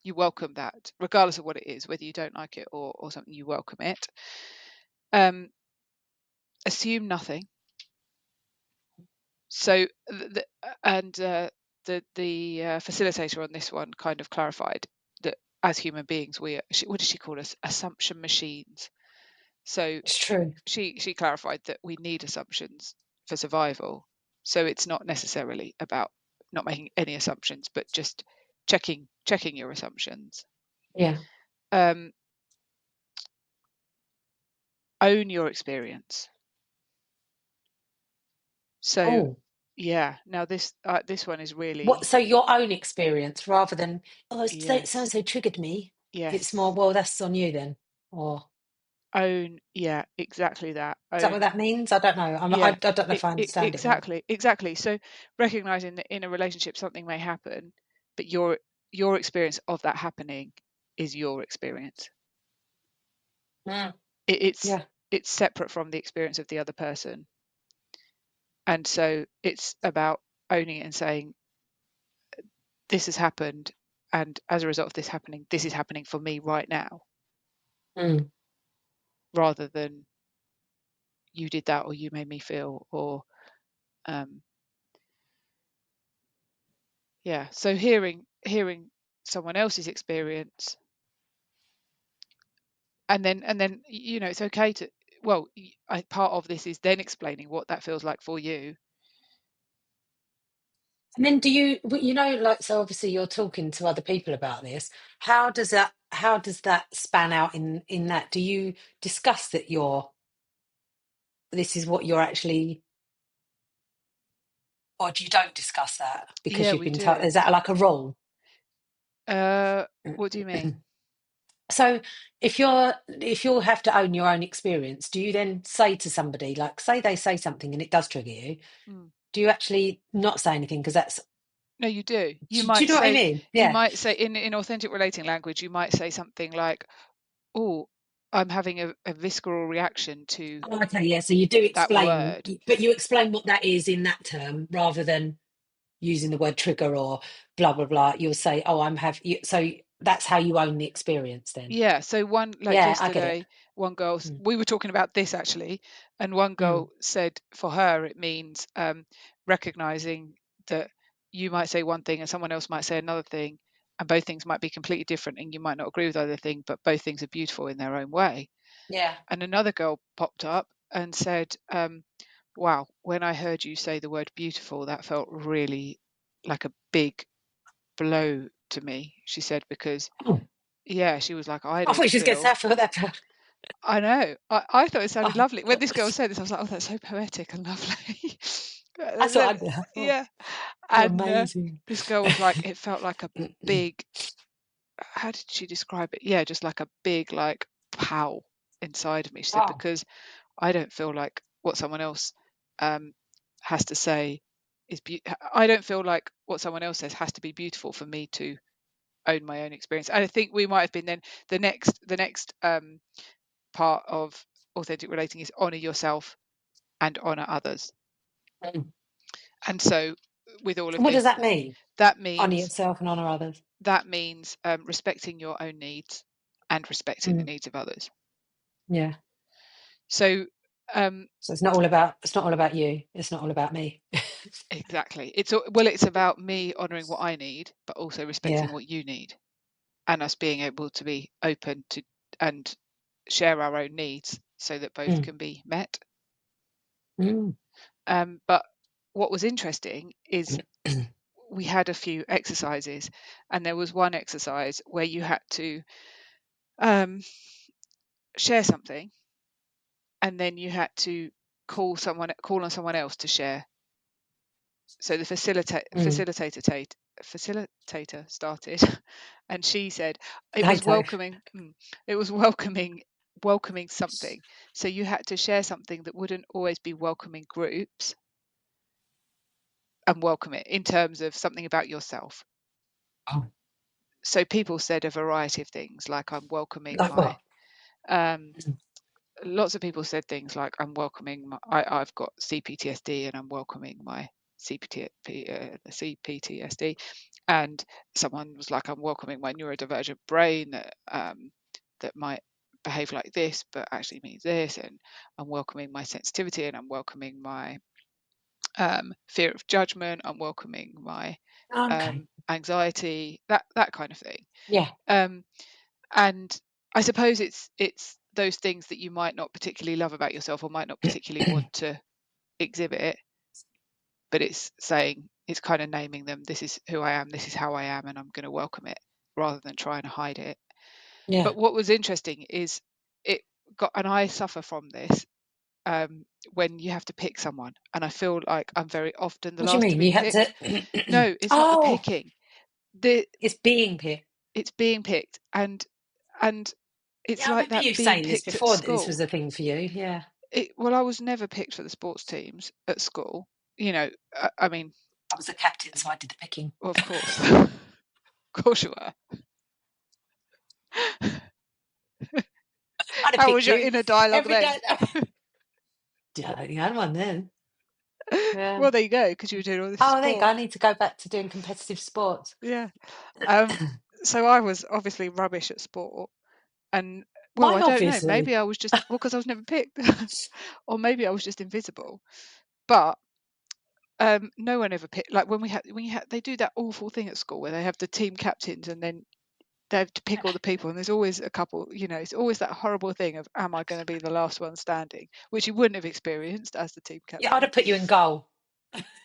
B: you welcome that, regardless of what it is, whether you don't like it or something, you welcome it. Assume nothing. So the facilitator on this one kind of clarified that as human beings, what did she call us? Assumption machines. So
C: it's true.
B: she clarified that we need assumptions for survival. So it's not necessarily about not making any assumptions, but just checking your assumptions.
C: Yeah.
B: Own your experience. So
C: Oh,
B: yeah, now this one is
C: what?
B: really,
C: So your own experience rather than, oh, so and
B: yes,
C: so triggered me. It's more,
B: yes,
C: well, that's on you then. Or
B: own, yeah, exactly that.
C: is that what
B: Own,
C: that means? I don't know. I
B: yeah,
C: don't know if I understand it right.
B: exactly. So recognizing that in a relationship something may happen, but your experience of that happening is your experience.
C: Mm.
B: It, it's
C: Yeah.
B: it's separate from the experience of the other person, and so it's about owning it and saying, this has happened, and as a result of this happening, this is happening for me right now,
C: Mm.
B: rather than you did that or you made me feel, or yeah. So hearing someone else's experience, and then it's okay to, well, part of this is then explaining what that feels like for you.
C: And then like, so obviously you're talking to other people about this. How does that span out in that? Do you discuss that this is what you're actually, or do you don't discuss that because
B: Yeah,
C: you've
B: we
C: been told?
B: do.
C: Is that like a rule?
B: What do you mean?
C: So if you have to own your own experience, do you then say to somebody, like, say they say something and it does trigger you,
B: Mm.
C: do you actually not say anything? Because that's,
B: No, you do.
C: do you know what I mean?
B: You
C: Yeah.
B: might say in authentic relating language, you might say something like, oh, I'm having a visceral reaction to
C: Oh, okay, yeah. So you do
B: that
C: explain,
B: word.
C: but you explain what that is in that term rather than using the word trigger or blah blah blah. You'll say, "Oh, I'm have you." So that's how you own the experience, then.
B: Yeah, so one, like
C: Yeah, I get it.
B: yesterday, one girl,
C: Mm,
B: we were talking about this actually, and one
C: mm,
B: girl said for her it means recognizing that you might say one thing and someone else might say another thing, and both things might be completely different, and you might not agree with either thing, but both things are beautiful in their own way.
C: yeah.
B: And another girl popped up and said, wow, when I heard you say the word beautiful, that felt really like a big blow to me, she said, because
C: Oh,
B: yeah, she was like, I
C: I thought
B: don't
C: you just get
B: feel.
C: that for that.
B: I know. I thought it sounded
C: Oh,
B: lovely. When this girl said this, I was like, oh, that's so poetic and lovely.
C: that's
B: And
C: what
B: then,
C: I did. Oh,
B: yeah.
C: you're
B: And
C: amazing.
B: this girl was like, it felt like a big, how did she describe it? Yeah, just like a big, like, pow inside of me. She said,
C: Oh,
B: because I don't feel like what someone else um, has to say is I don't feel like what someone else says has to be beautiful for me to own my own experience. And I think we might have been then the next part of authentic relating is honor yourself and honor others.
C: mm.
B: And so with all of
C: What does
B: this,
C: that mean?
B: that
C: Honor
B: means
C: yourself and honor others.
B: respecting your own needs and respecting the
C: Mm,
B: needs of others.
C: yeah.
B: So
C: So it's not all about you. It's not all about me.
B: exactly, it's about me honoring what I need, but also respecting
C: Yeah.
B: what you need, and us being able to be open to and share our own needs so that both
C: Mm,
B: can be met.
C: mm.
B: But what was interesting is we had a few exercises, and there was one exercise where you had to um, share something, and then you had to call on someone else to share. So the
C: Mm.
B: facilitator started, and she said it was
C: Potato.
B: welcoming something. So you had to share something that wouldn't always be welcoming groups, and welcome it in terms of something about yourself.
C: Oh,
B: So people said a variety of things, like I'm welcoming
C: like
B: my
C: what?
B: um,
C: Mm.
B: lots of people said things like I'm welcoming I've got CPTSD and I'm welcoming my CPTSD, and someone was like, I'm welcoming my neurodivergent brain that might behave like this but actually means this, and I'm welcoming my sensitivity, and I'm welcoming my fear of judgment, I'm welcoming my
C: Okay.
B: anxiety, that kind of thing.
C: Yeah.
B: And I suppose it's those things that you might not particularly love about yourself or might not particularly want to exhibit, but it's saying, it's kind of naming them, this is who I am, this is how I am, and I'm going to welcome it rather than trying to hide it.
C: Yeah.
B: But what was interesting is it got, and I suffer from this, when you have to pick someone, and I feel like I'm very often the
C: What do you
B: last to
C: mean?
B: be
C: You had
B: picked.
C: to.
B: No, it's not the
C: Oh,
B: picking. The
C: it's being picked.
B: It's being picked, and it's
C: Yeah, I
B: like
C: remember
B: that
C: you
B: being
C: saying this
B: picked at
C: before, that this was
B: school.
C: a thing for you. Yeah.
B: Well, I was never picked for the sports teams at school. You know, I mean,
C: I was a captain, so I did the picking.
B: well, of course, of course you were.
C: I'd have
B: How
C: picked
B: was your
C: you
B: inner dialogue
C: every
B: then?
C: day. Yeah, you had one then. Yeah.
B: Well, there you go, because you were doing all this
C: Oh, there you go.
B: sport.
C: I need to go back to doing competitive sports.
B: Yeah. So I was obviously rubbish at sport, and well,
C: Why,
B: I don't know.
C: obviously?
B: Maybe I was just, well, because I was never picked, or maybe I was just invisible. But no one ever picked. Like when they do that awful thing at school where they have the team captains, and then they have to pick all the people, and there's always a couple. You know, it's always that horrible thing of, am I going to be the last one standing, which you wouldn't have experienced as the team
C: Yeah, I'd
B: captain.
C: have put you in goal.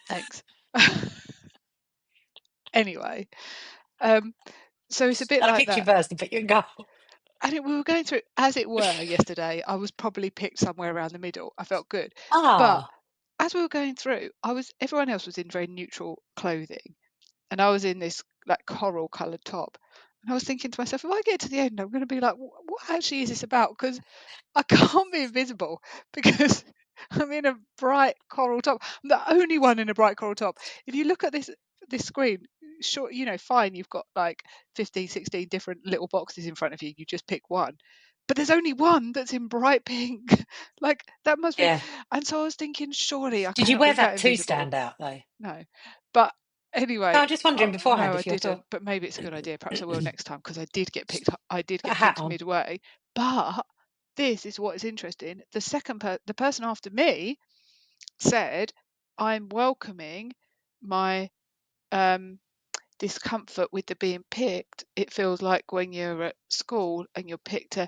B: Thanks. Anyway, so it's a bit
C: I'd have
B: like
C: picked you
B: that.
C: first and put you in goal.
B: And we were going through, as it were, yesterday. I was probably picked somewhere around the middle. I felt good, but
C: Ah,
B: as we were going through, everyone else was in very neutral clothing, and I was in this like coral coloured top. And I was thinking to myself, if I get to the end, I'm going to be like, what actually is this about? Because I can't be invisible, because I'm in a bright coral top. I'm the only one in a bright coral top. If you look at this screen, sure, fine, you've got like 15, 16 different little boxes in front of you. You just pick one. But there's only one that's in bright pink. Like that must be.
C: yeah.
B: And so I was thinking, surely I
C: Did you
B: cannot
C: wear
B: be that
C: that to
B: invisible.
C: stand out, though?
B: No. But
C: No,
B: anyway,
C: I'm just wondering beforehand
B: no, I
C: if you
B: didn't.
C: thought,
B: But maybe it's a good idea. Perhaps I will next time, because I did get picked. I did
C: put a
B: get
C: hat
B: picked
C: on.
B: midway. But this is what is interesting. The person after me said, I'm welcoming my discomfort with the being picked. It feels like when you're at school and you're picked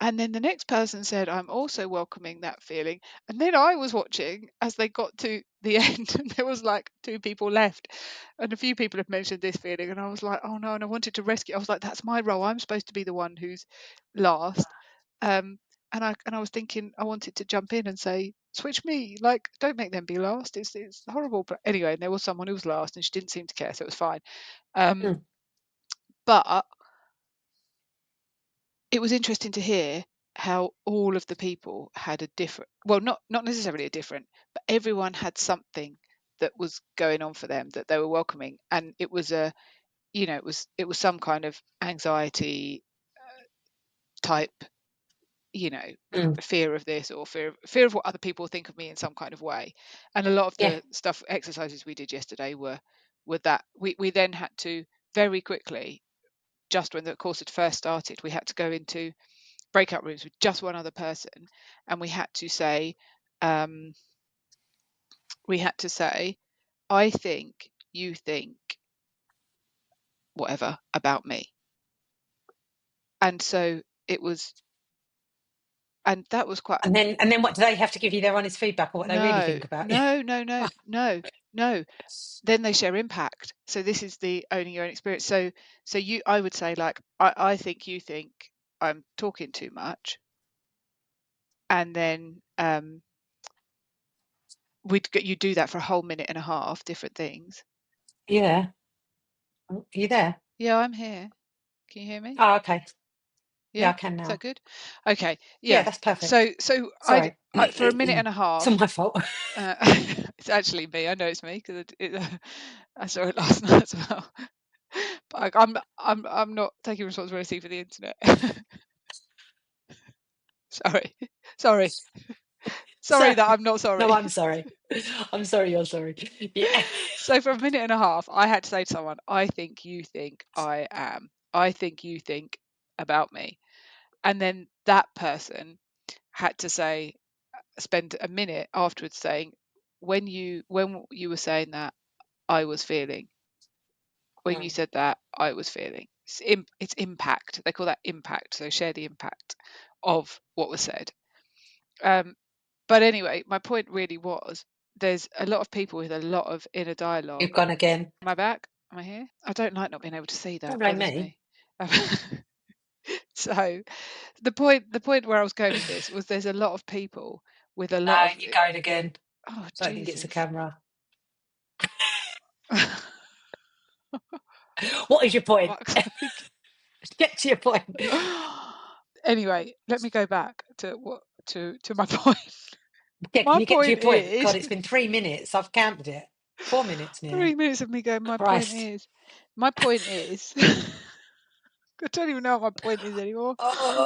B: and then the next person said, I'm also welcoming that feeling. And then I was watching as they got to the end, and there was like two people left, and a few people have mentioned this feeling, and I was like, oh no. And I wanted to rescue. I was like, that's my role. I'm supposed to be the one who's last. And I was thinking, I wanted to jump in and say, switch me, like, don't make them be last. It's horrible. But anyway, and there was someone who was last, and she didn't seem to care, so it was fine.
C: Mm,
B: But it was interesting to hear how all of the people had a different, well, not necessarily a different, but everyone had something that was going on for them that they were welcoming, and it was it was some kind of anxiety type, you know
C: mm,
B: fear of this, or fear of what other people think of me in some kind of way. And a lot of
C: yeah.
B: the stuff, exercises we did yesterday were that we then had to very quickly, just when the course had first started, we had to go into breakout rooms with just one other person, and um, we had to say, I think you think whatever about me. And so it was, and that was quite.
C: And then what, do they have to give you their honest feedback on what they really
B: No,
C: think about you?
B: no, no, no, no, no. Then they share impact. So this is the owning your own experience. So I would say, like, I think you think I'm talking too much, and then you do that for a whole minute and a half, different things.
C: Yeah. Oh, are you there?
B: Yeah, I'm here. Can you hear me?
C: Oh, okay. Yeah,
B: Yeah,
C: I can
B: is that
C: now.
B: good? Okay,
C: Yeah,
B: yeah.
C: that's perfect.
B: So
C: Sorry.
B: for a minute and a
C: It's
B: half,
C: all my fault.
B: uh, it's actually me. I know it's me, because I saw it last night as well. But I'm not taking responsibility for the internet. Sorry, sorry. Sorry
C: So,
B: that I'm not
C: no,
B: sorry.
C: I'm sorry. I'm sorry you're sorry. Yeah.
B: So for a minute and a half, I had to say to someone, I think you think I am. I think you think about me. And then that person had to say, spend a minute afterwards saying, when you were saying that, I was feeling. When you
C: Mm.
B: said that, I was feeling. It's impact. They call that impact. So share the impact of what was said. Um, but anyway, my point really was there's a lot of people with a lot of inner
C: You've
B: dialogue.
C: gone again.
B: Am I back? Am I here? I don't like not being able to see that.
C: Don't
B: It
C: blame
B: bothers
C: me.
B: me. Um, so the point where I was going with this was there's a lot of people with a
C: No,
B: lot of
C: you're going again.
B: oh
C: I don't think it's a
B: Jesus.
C: camera. What is your point?
B: Fuck's sake.
C: Get to your point.
B: Anyway, let me go back to what to my point.
C: Yeah, can
B: My
C: you get to your
B: point
C: point? God,
B: is
C: it's been 3 minutes. I've counted it. 4 minutes nearly.
B: 3 minutes of me going,
C: Christ.
B: my point is I don't even know what my point is anymore.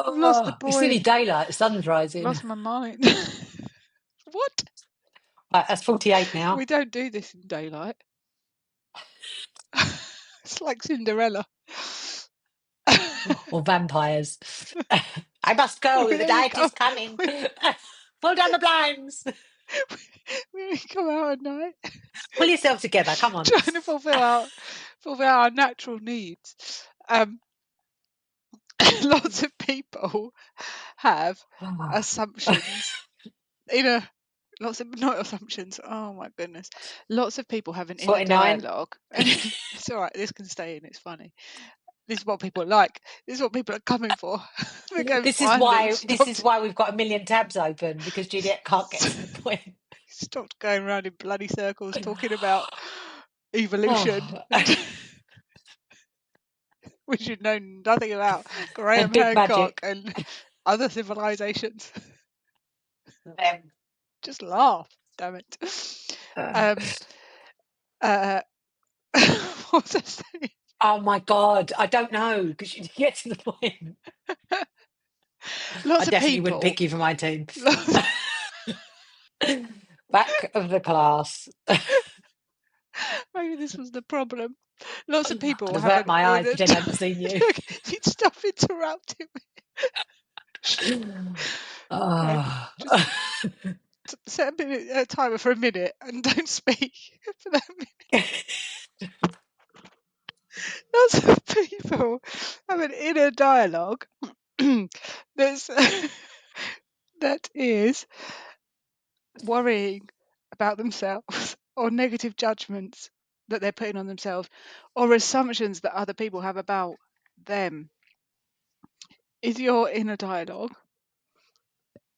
B: I've lost the
C: Oh, it's nearly
B: point.
C: daylight. The sun's
B: I've
C: rising.
B: lost my mind. What?
C: Right, that's 48 now.
B: We don't do this in daylight. It's like Cinderella.
C: Or vampires. I must go.
B: We
C: The
B: only
C: night
B: come
C: is coming.
B: we,
C: Pull down the blinds.
B: we only come out at night
C: Pull yourself together. Come on.
B: trying to fulfill our natural needs. Um, lots of people have assumptions inner lots of not assumptions. Oh my goodness. Lots of people have an inner
C: 49.
B: dialogue. It's all right. This can stay in. It's funny. This is what people like. This is what people are coming for. They're going,
C: This is
B: finally,
C: why we've got a million tabs open because Juliet can't get to the point.
B: stopped going around in bloody circles talking about evolution
C: Oh,
B: and we should know nothing about
C: and
B: Graham
C: big
B: Hancock
C: magic.
B: and other civilizations.
C: Um,
B: Just laugh, damn it.
C: uh,
B: Um, uh, what was I saying?
C: oh my God, I don't know because you get to the point. I
B: Lots of
C: definitely wouldn't
B: people.
C: pick you for my team.
B: Lots,
C: Back of the class.
B: maybe this was the problem. Lots of
C: I'd
B: people have
C: avert
B: an
C: my eyes,
B: inner.
C: pretend I hadn't seen you.
B: You'd stop interrupting me. Okay,
C: Oh.
B: just set a timer for a minute and don't speak for that minute. Lots of people have an inner dialogue that's that is worrying about themselves or negative judgments that they're putting on themselves or assumptions that other people have about them. Is your inner dialogue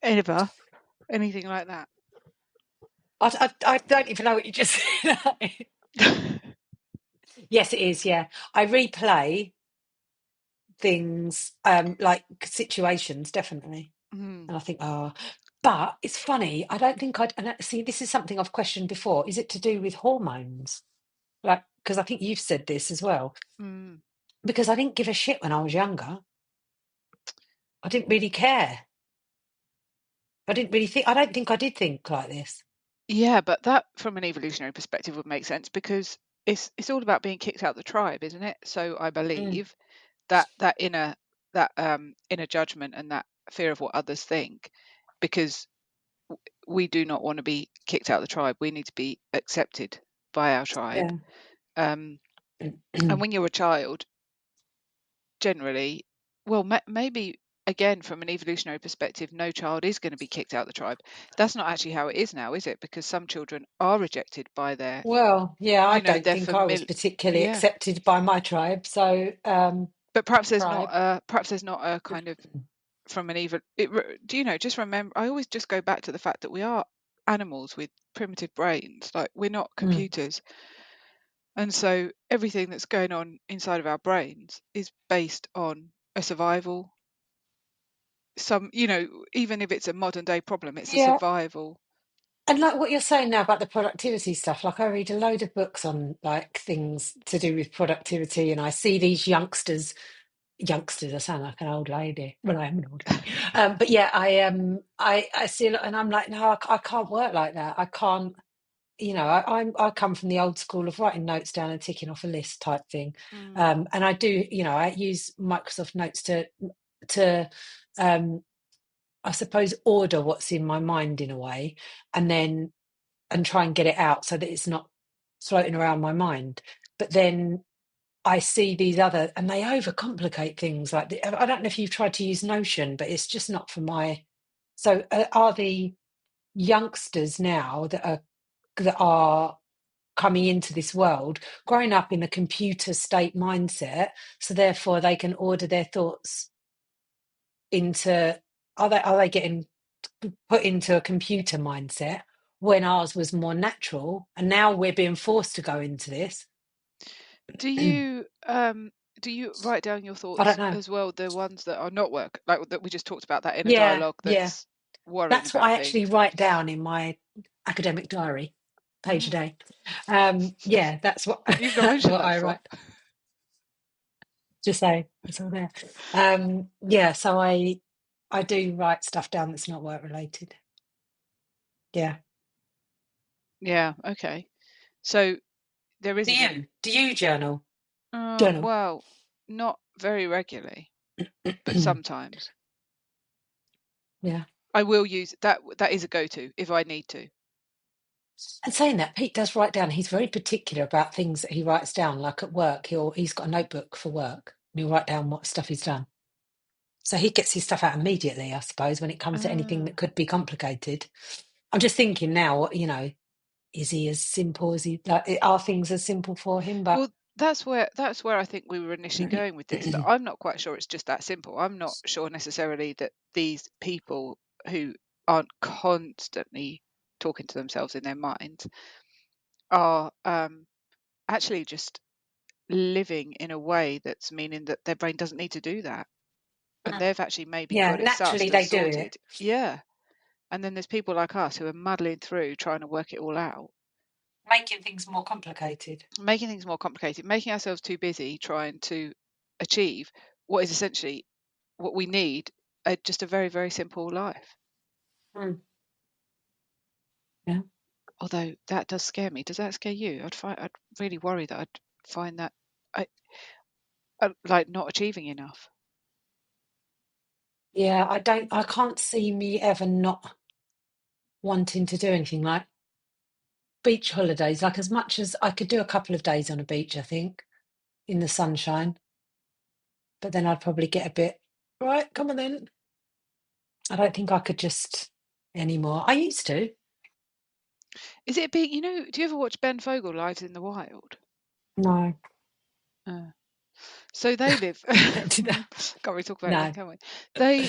B: ever anything like that?
C: I don't even know what you just said. Yes, it is. Yeah, I replay things, like situations, definitely,
B: Mm,
C: and I think, oh, but it's funny. I don't think I'd. And see, this is something I've questioned before. Is it to do with hormones? Like, because I think you've said this as well.
B: mm.
C: Because I didn't give a shit when I was younger. I didn't really care. I didn't really think. I don't think I did think like this.
B: Yeah, but that from an evolutionary perspective would make sense because it's all about being kicked out the tribe, isn't it? So I
C: Mm,
B: believe that inner judgment and that fear of what others think, because we do not want to be kicked out of the tribe. We need to be accepted by our tribe.
C: yeah.
B: Um, and when you're a child, generally, well, maybe again from an evolutionary perspective, no child is going to be kicked out of the tribe. That's not actually how it is now, is it? Because some children are rejected by their,
C: Well, yeah, I don't
B: their
C: think I was
B: familiar.
C: particularly
B: Yeah,
C: accepted by my tribe. So,
B: but
C: tribe.
B: perhaps there's not a kind of from an even. Do you know? Just remember, I always just go back to the fact that we are animals with primitive brains. Like we're not
C: Mm,
B: computers, and so everything that's going on inside of our brains is based on a survival. Even if it's a modern day problem, it's a
C: yeah.
B: survival.
C: And like what you're saying now about the productivity stuff, like I read a load of books on like things to do with productivity, and I see these youngsters youngsters. I sound like an old lady. Well, I am an old lady. But yeah, I see a lot, and I'm like, no, I can't work like that. I can't. I come from the old school of writing notes down and ticking off a list type thing.
B: Mm.
C: And I do, I use Microsoft Notes to I suppose order what's in my mind in a way, and then and try and get it out so that it's not floating around my mind. But then I see these other, and they overcomplicate things. Like I don't know if you've tried to use Notion, but it's just not for my. So are the youngsters now that are coming into this world growing up in a computer state mindset, so therefore they can order their thoughts into, are they getting put into a computer mindset when ours was more natural, and now we're being forced to go into this?
B: Do
C: I
B: you write down your
C: don't
B: thoughts
C: know.
B: as well, the ones that are not work, like that we just talked about, that inner
C: Yeah,
B: dialogue
C: yeah,
B: that's worrying
C: that's what
B: about
C: I actually
B: things?
C: write down in my academic diary, page a
B: Mm.
C: day. Yeah, that's what
B: You've not
C: that's
B: mentioned
C: what
B: that
C: I
B: before.
C: write. Just say it's all there. Yeah, so I do write stuff down that's not work related. Yeah.
B: Yeah, okay. So there
C: Do
B: isn't
C: you? Do you journal?
B: a
C: Journal.
B: well, not very regularly, but sometimes.
C: Yeah.
B: I will use that. That is a go-to if I need to.
C: And saying that, Pete does write down. He's very particular about things that he writes down. Like at work, he's got a notebook for work, and he'll write down what stuff he's done. So he gets his stuff out immediately, I suppose, when it comes to anything
B: Ah.
C: that could be complicated. I'm just thinking now, is he as simple as he like? Are things as simple for him? But
B: Well, that's where I think we were initially going with this, that I'm not quite sure it's just that simple. I'm not sure necessarily that these people who aren't constantly talking to themselves in their minds are actually just living in a way that's meaning that their brain doesn't need to do that. And they've actually maybe
C: yeah,
B: got it
C: naturally
B: sussed and
C: they do it,
B: sorted. Yeah. And then there's people like us who are muddling through trying to work it all out,
C: making things more complicated.
B: making things more complicated, making ourselves too busy trying to achieve what is essentially what we need, just a very, very simple life.
C: Mm, yeah.
B: Although that does scare me. Does that scare you? I'd really worry that I'd find that I, like not achieving enough.
C: Yeah, I can't see me ever not wanting to do anything like beach holidays. Like as much as I could do a couple of days on a beach, I think, in the sunshine, but then I'd probably get a bit, right, come on then. I don't think I could just anymore. I used to.
B: Is it a big, do you ever watch Ben Fogle Lives in the Wild?
C: No.
B: Uh, so they live,
C: Did that-
B: can't really talk about it then,
C: no.
B: can we? They,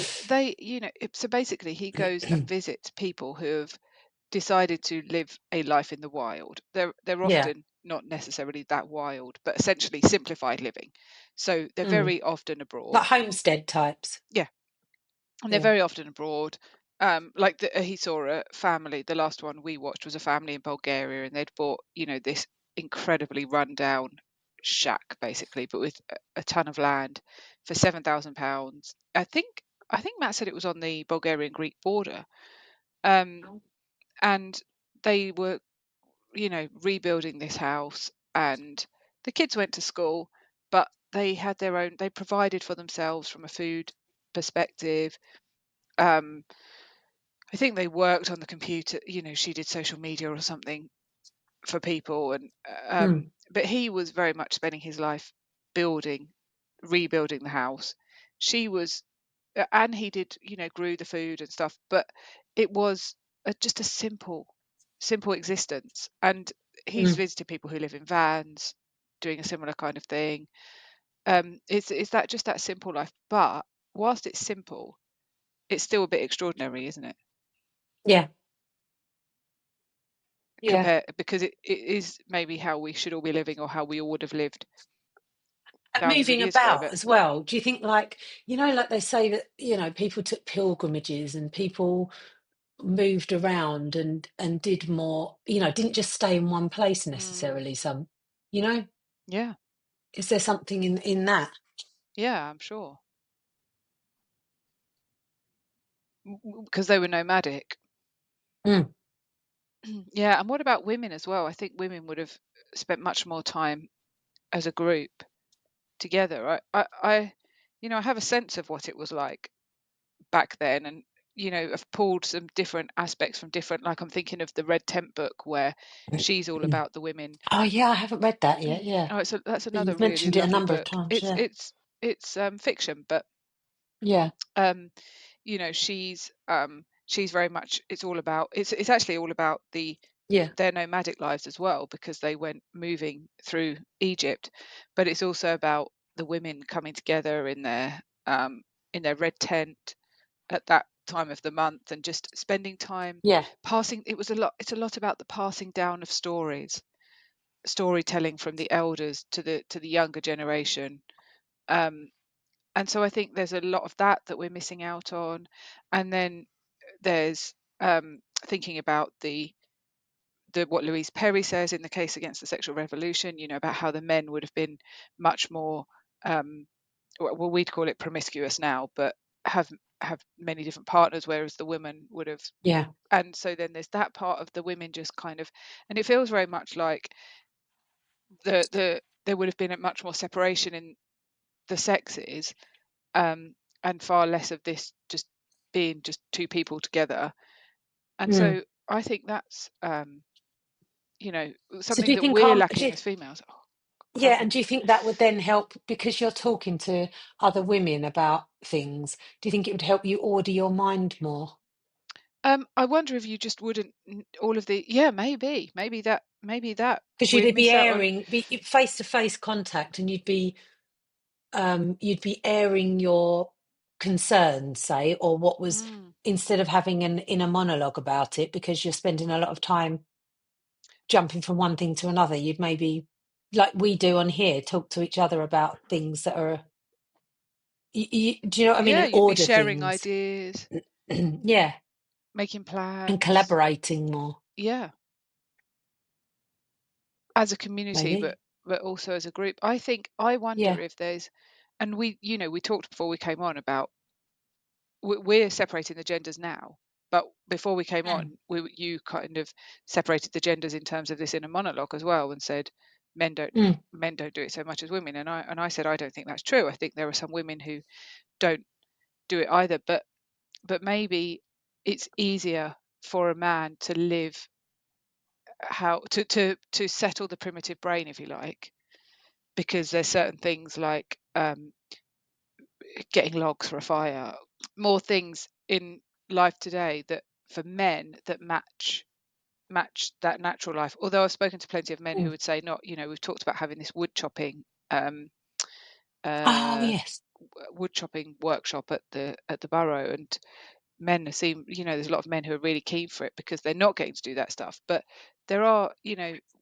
B: so basically he goes and visits people who have decided to live a life in the wild. They're
C: Yeah.
B: often not necessarily that wild, but essentially simplified living. So they're
C: Mm.
B: very often
C: Like
B: abroad.
C: homestead types.
B: Yeah, and they're
C: Yeah.
B: very often abroad. Like he saw a family. The last one we watched was a family in Bulgaria, and they'd bought, this incredibly rundown shack, basically, but with a ton of land for £7,000. I think Matt said it was on the Bulgarian-Greek border. Um, and they were, rebuilding this house, and the kids went to school, but they had their own. They provided for themselves from a food perspective. Um, I think they worked on the computer. She did social media or something for people, and
C: Mm.
B: but he was very much spending his life building, rebuilding the house. She was, and he did, grew the food and stuff, but it was just a simple existence. And he's
C: Mm.
B: visited people who live in vans, doing a similar kind of thing. It's that just that simple life, but whilst it's simple, it's still a bit extraordinary, isn't it?
C: Yeah. Yeah.
B: Compare because it is maybe how we should all be living, or how we all would have lived
C: And
B: thousands of
C: moving
B: years ago.
C: about
B: But
C: as well. Do you think like, like they say that, people took pilgrimages and people moved around and did more, didn't just stay in one place
B: mm,
C: necessarily. Some, you know,
B: yeah,
C: is there something in that?
B: Yeah, I'm sure. Because they were nomadic.
C: Mm.
B: Yeah, and what about women as well? I think women would have spent much more time as a group together. I have a sense of what it was like back then, and I've pulled some different aspects from different. Like I'm thinking of the Red Tent book, where she's all about the women.
C: Oh yeah, I haven't read that yet. Yeah,
B: Oh, that's
C: but
B: another
C: you've
B: really
C: mentioned it a
B: lovely
C: number of
B: book.
C: times.
B: It's
C: Yeah,
B: it's it's fiction, but
C: yeah,
B: um, she's very much. It's all about. It's actually all about
C: yeah,
B: their nomadic lives as well, because they went moving through Egypt, but it's also about the women coming together in their red tent at that time of the month, and just spending time
C: yeah,
B: passing. It's a lot about the passing down of storytelling from the elders to the younger generation. um and so I think there's a lot of that we're missing out on. And then there's thinking about the what Louise Perry says in the case against the sexual revolution, about how the men would have been much more, well, we'd call it promiscuous now, but have many different partners, whereas the women would have.
C: yeah,
B: And so then there's that part of the women just kind of, and it feels very much like there would have been a much more separation in the sexes, um, and far less of this just being just two people together. And
C: mm.
B: so I think that's
C: So do
B: something
C: you
B: that
C: think
B: we're lacking as females. Oh,
C: yeah,
B: crack on.
C: and do you think that would then help because you're talking to other women about things? Do you think it would help you order your mind more?
B: I wonder if you just wouldn't all of the, yeah, maybe that
C: Because
B: we'd
C: you'd be
B: miss out on.
C: airing, be face to face contact, and you'd be airing your concerns, say, or what was
B: Mm.
C: instead of having an inner monologue about it, because you're spending a lot of time jumping from one thing to another. You'd maybe, like we do on here, talk to each other about things that are, do you know what I mean,
B: Yeah,
C: and
B: you'd be
C: order
B: sharing
C: things.
B: ideas,
C: Yeah,
B: making
C: and
B: plans.
C: collaborating more,
B: Yeah, as a community,
C: maybe.
B: but also as a group. I wonder
C: Yeah.
B: if there's, and we talked before we came on about, we're separating the genders now, but before we came
C: Mm.
B: on, you kind of separated the genders in terms of this inner monologue as well, and said men don't
C: Mm.
B: men don't do it so much as women. And I said I don't think that's true. I think there are some women who don't do it either, but maybe it's easier for a man to live, how to settle the primitive brain, if you like, because there's certain things like getting logs for a fire, more things in life today that for men that match that natural life. Although I've spoken to plenty of men who
C: Mm.
B: would say not. We've talked about having this um
C: Oh,
B: uh
C: yes.
B: wood chopping workshop at the borough, and men seem, there's a lot of men who are really keen for it because they're not getting to do that stuff. But there are,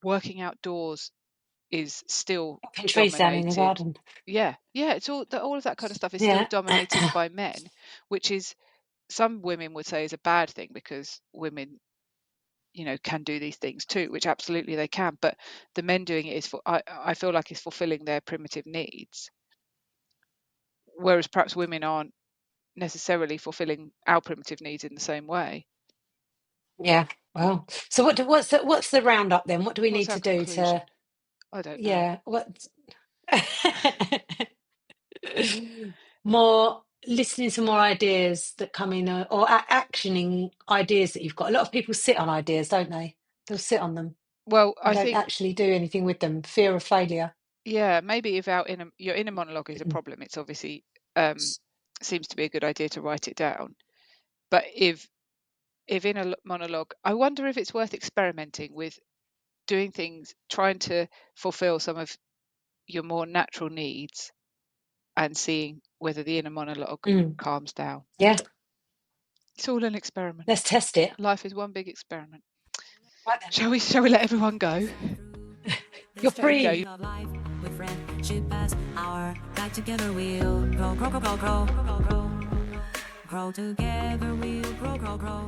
B: working outdoors is still
C: Chopping trees down in the
B: dominated.
C: garden.
B: Yeah, it's all of that kind of stuff is still
C: Yeah.
B: dominated by men, which is, some women would say, is a bad thing, because women, can do these things too, which absolutely they can. But the men doing it is for, I feel like, is fulfilling their primitive needs, whereas perhaps women aren't necessarily fulfilling our primitive needs in the same way.
C: Yeah. Well, so what's the roundup then? What do we
B: What's
C: need
B: our
C: to do
B: conclusion?
C: to,
B: I don't know.
C: yeah, what more listening to more ideas that come in, or actioning ideas that you've got. A lot of people sit on ideas, don't they? They'll sit on them
B: Well,
C: and
B: I
C: don't
B: think,
C: actually do anything with them. Fear of failure.
B: yeah, maybe if your inner monologue is a problem, it's obviously, seems to be a good idea to write it down. But if in a monologue, I wonder if it's worth experimenting with doing things, trying to fulfill some of your more natural needs, and seeing whether the inner monologue
C: Mm.
B: calms down.
C: Yeah,
B: It's all an experiment.
C: let's test it.
B: Life is one big experiment.
C: Right then.
B: Shall we let everyone go?
C: You're
B: There you
C: free.
B: go.
A: Of life with friendship as our guide, together we'll grow, grow, grow, grow, grow, grow, grow. Grow together we'll grow, grow, grow.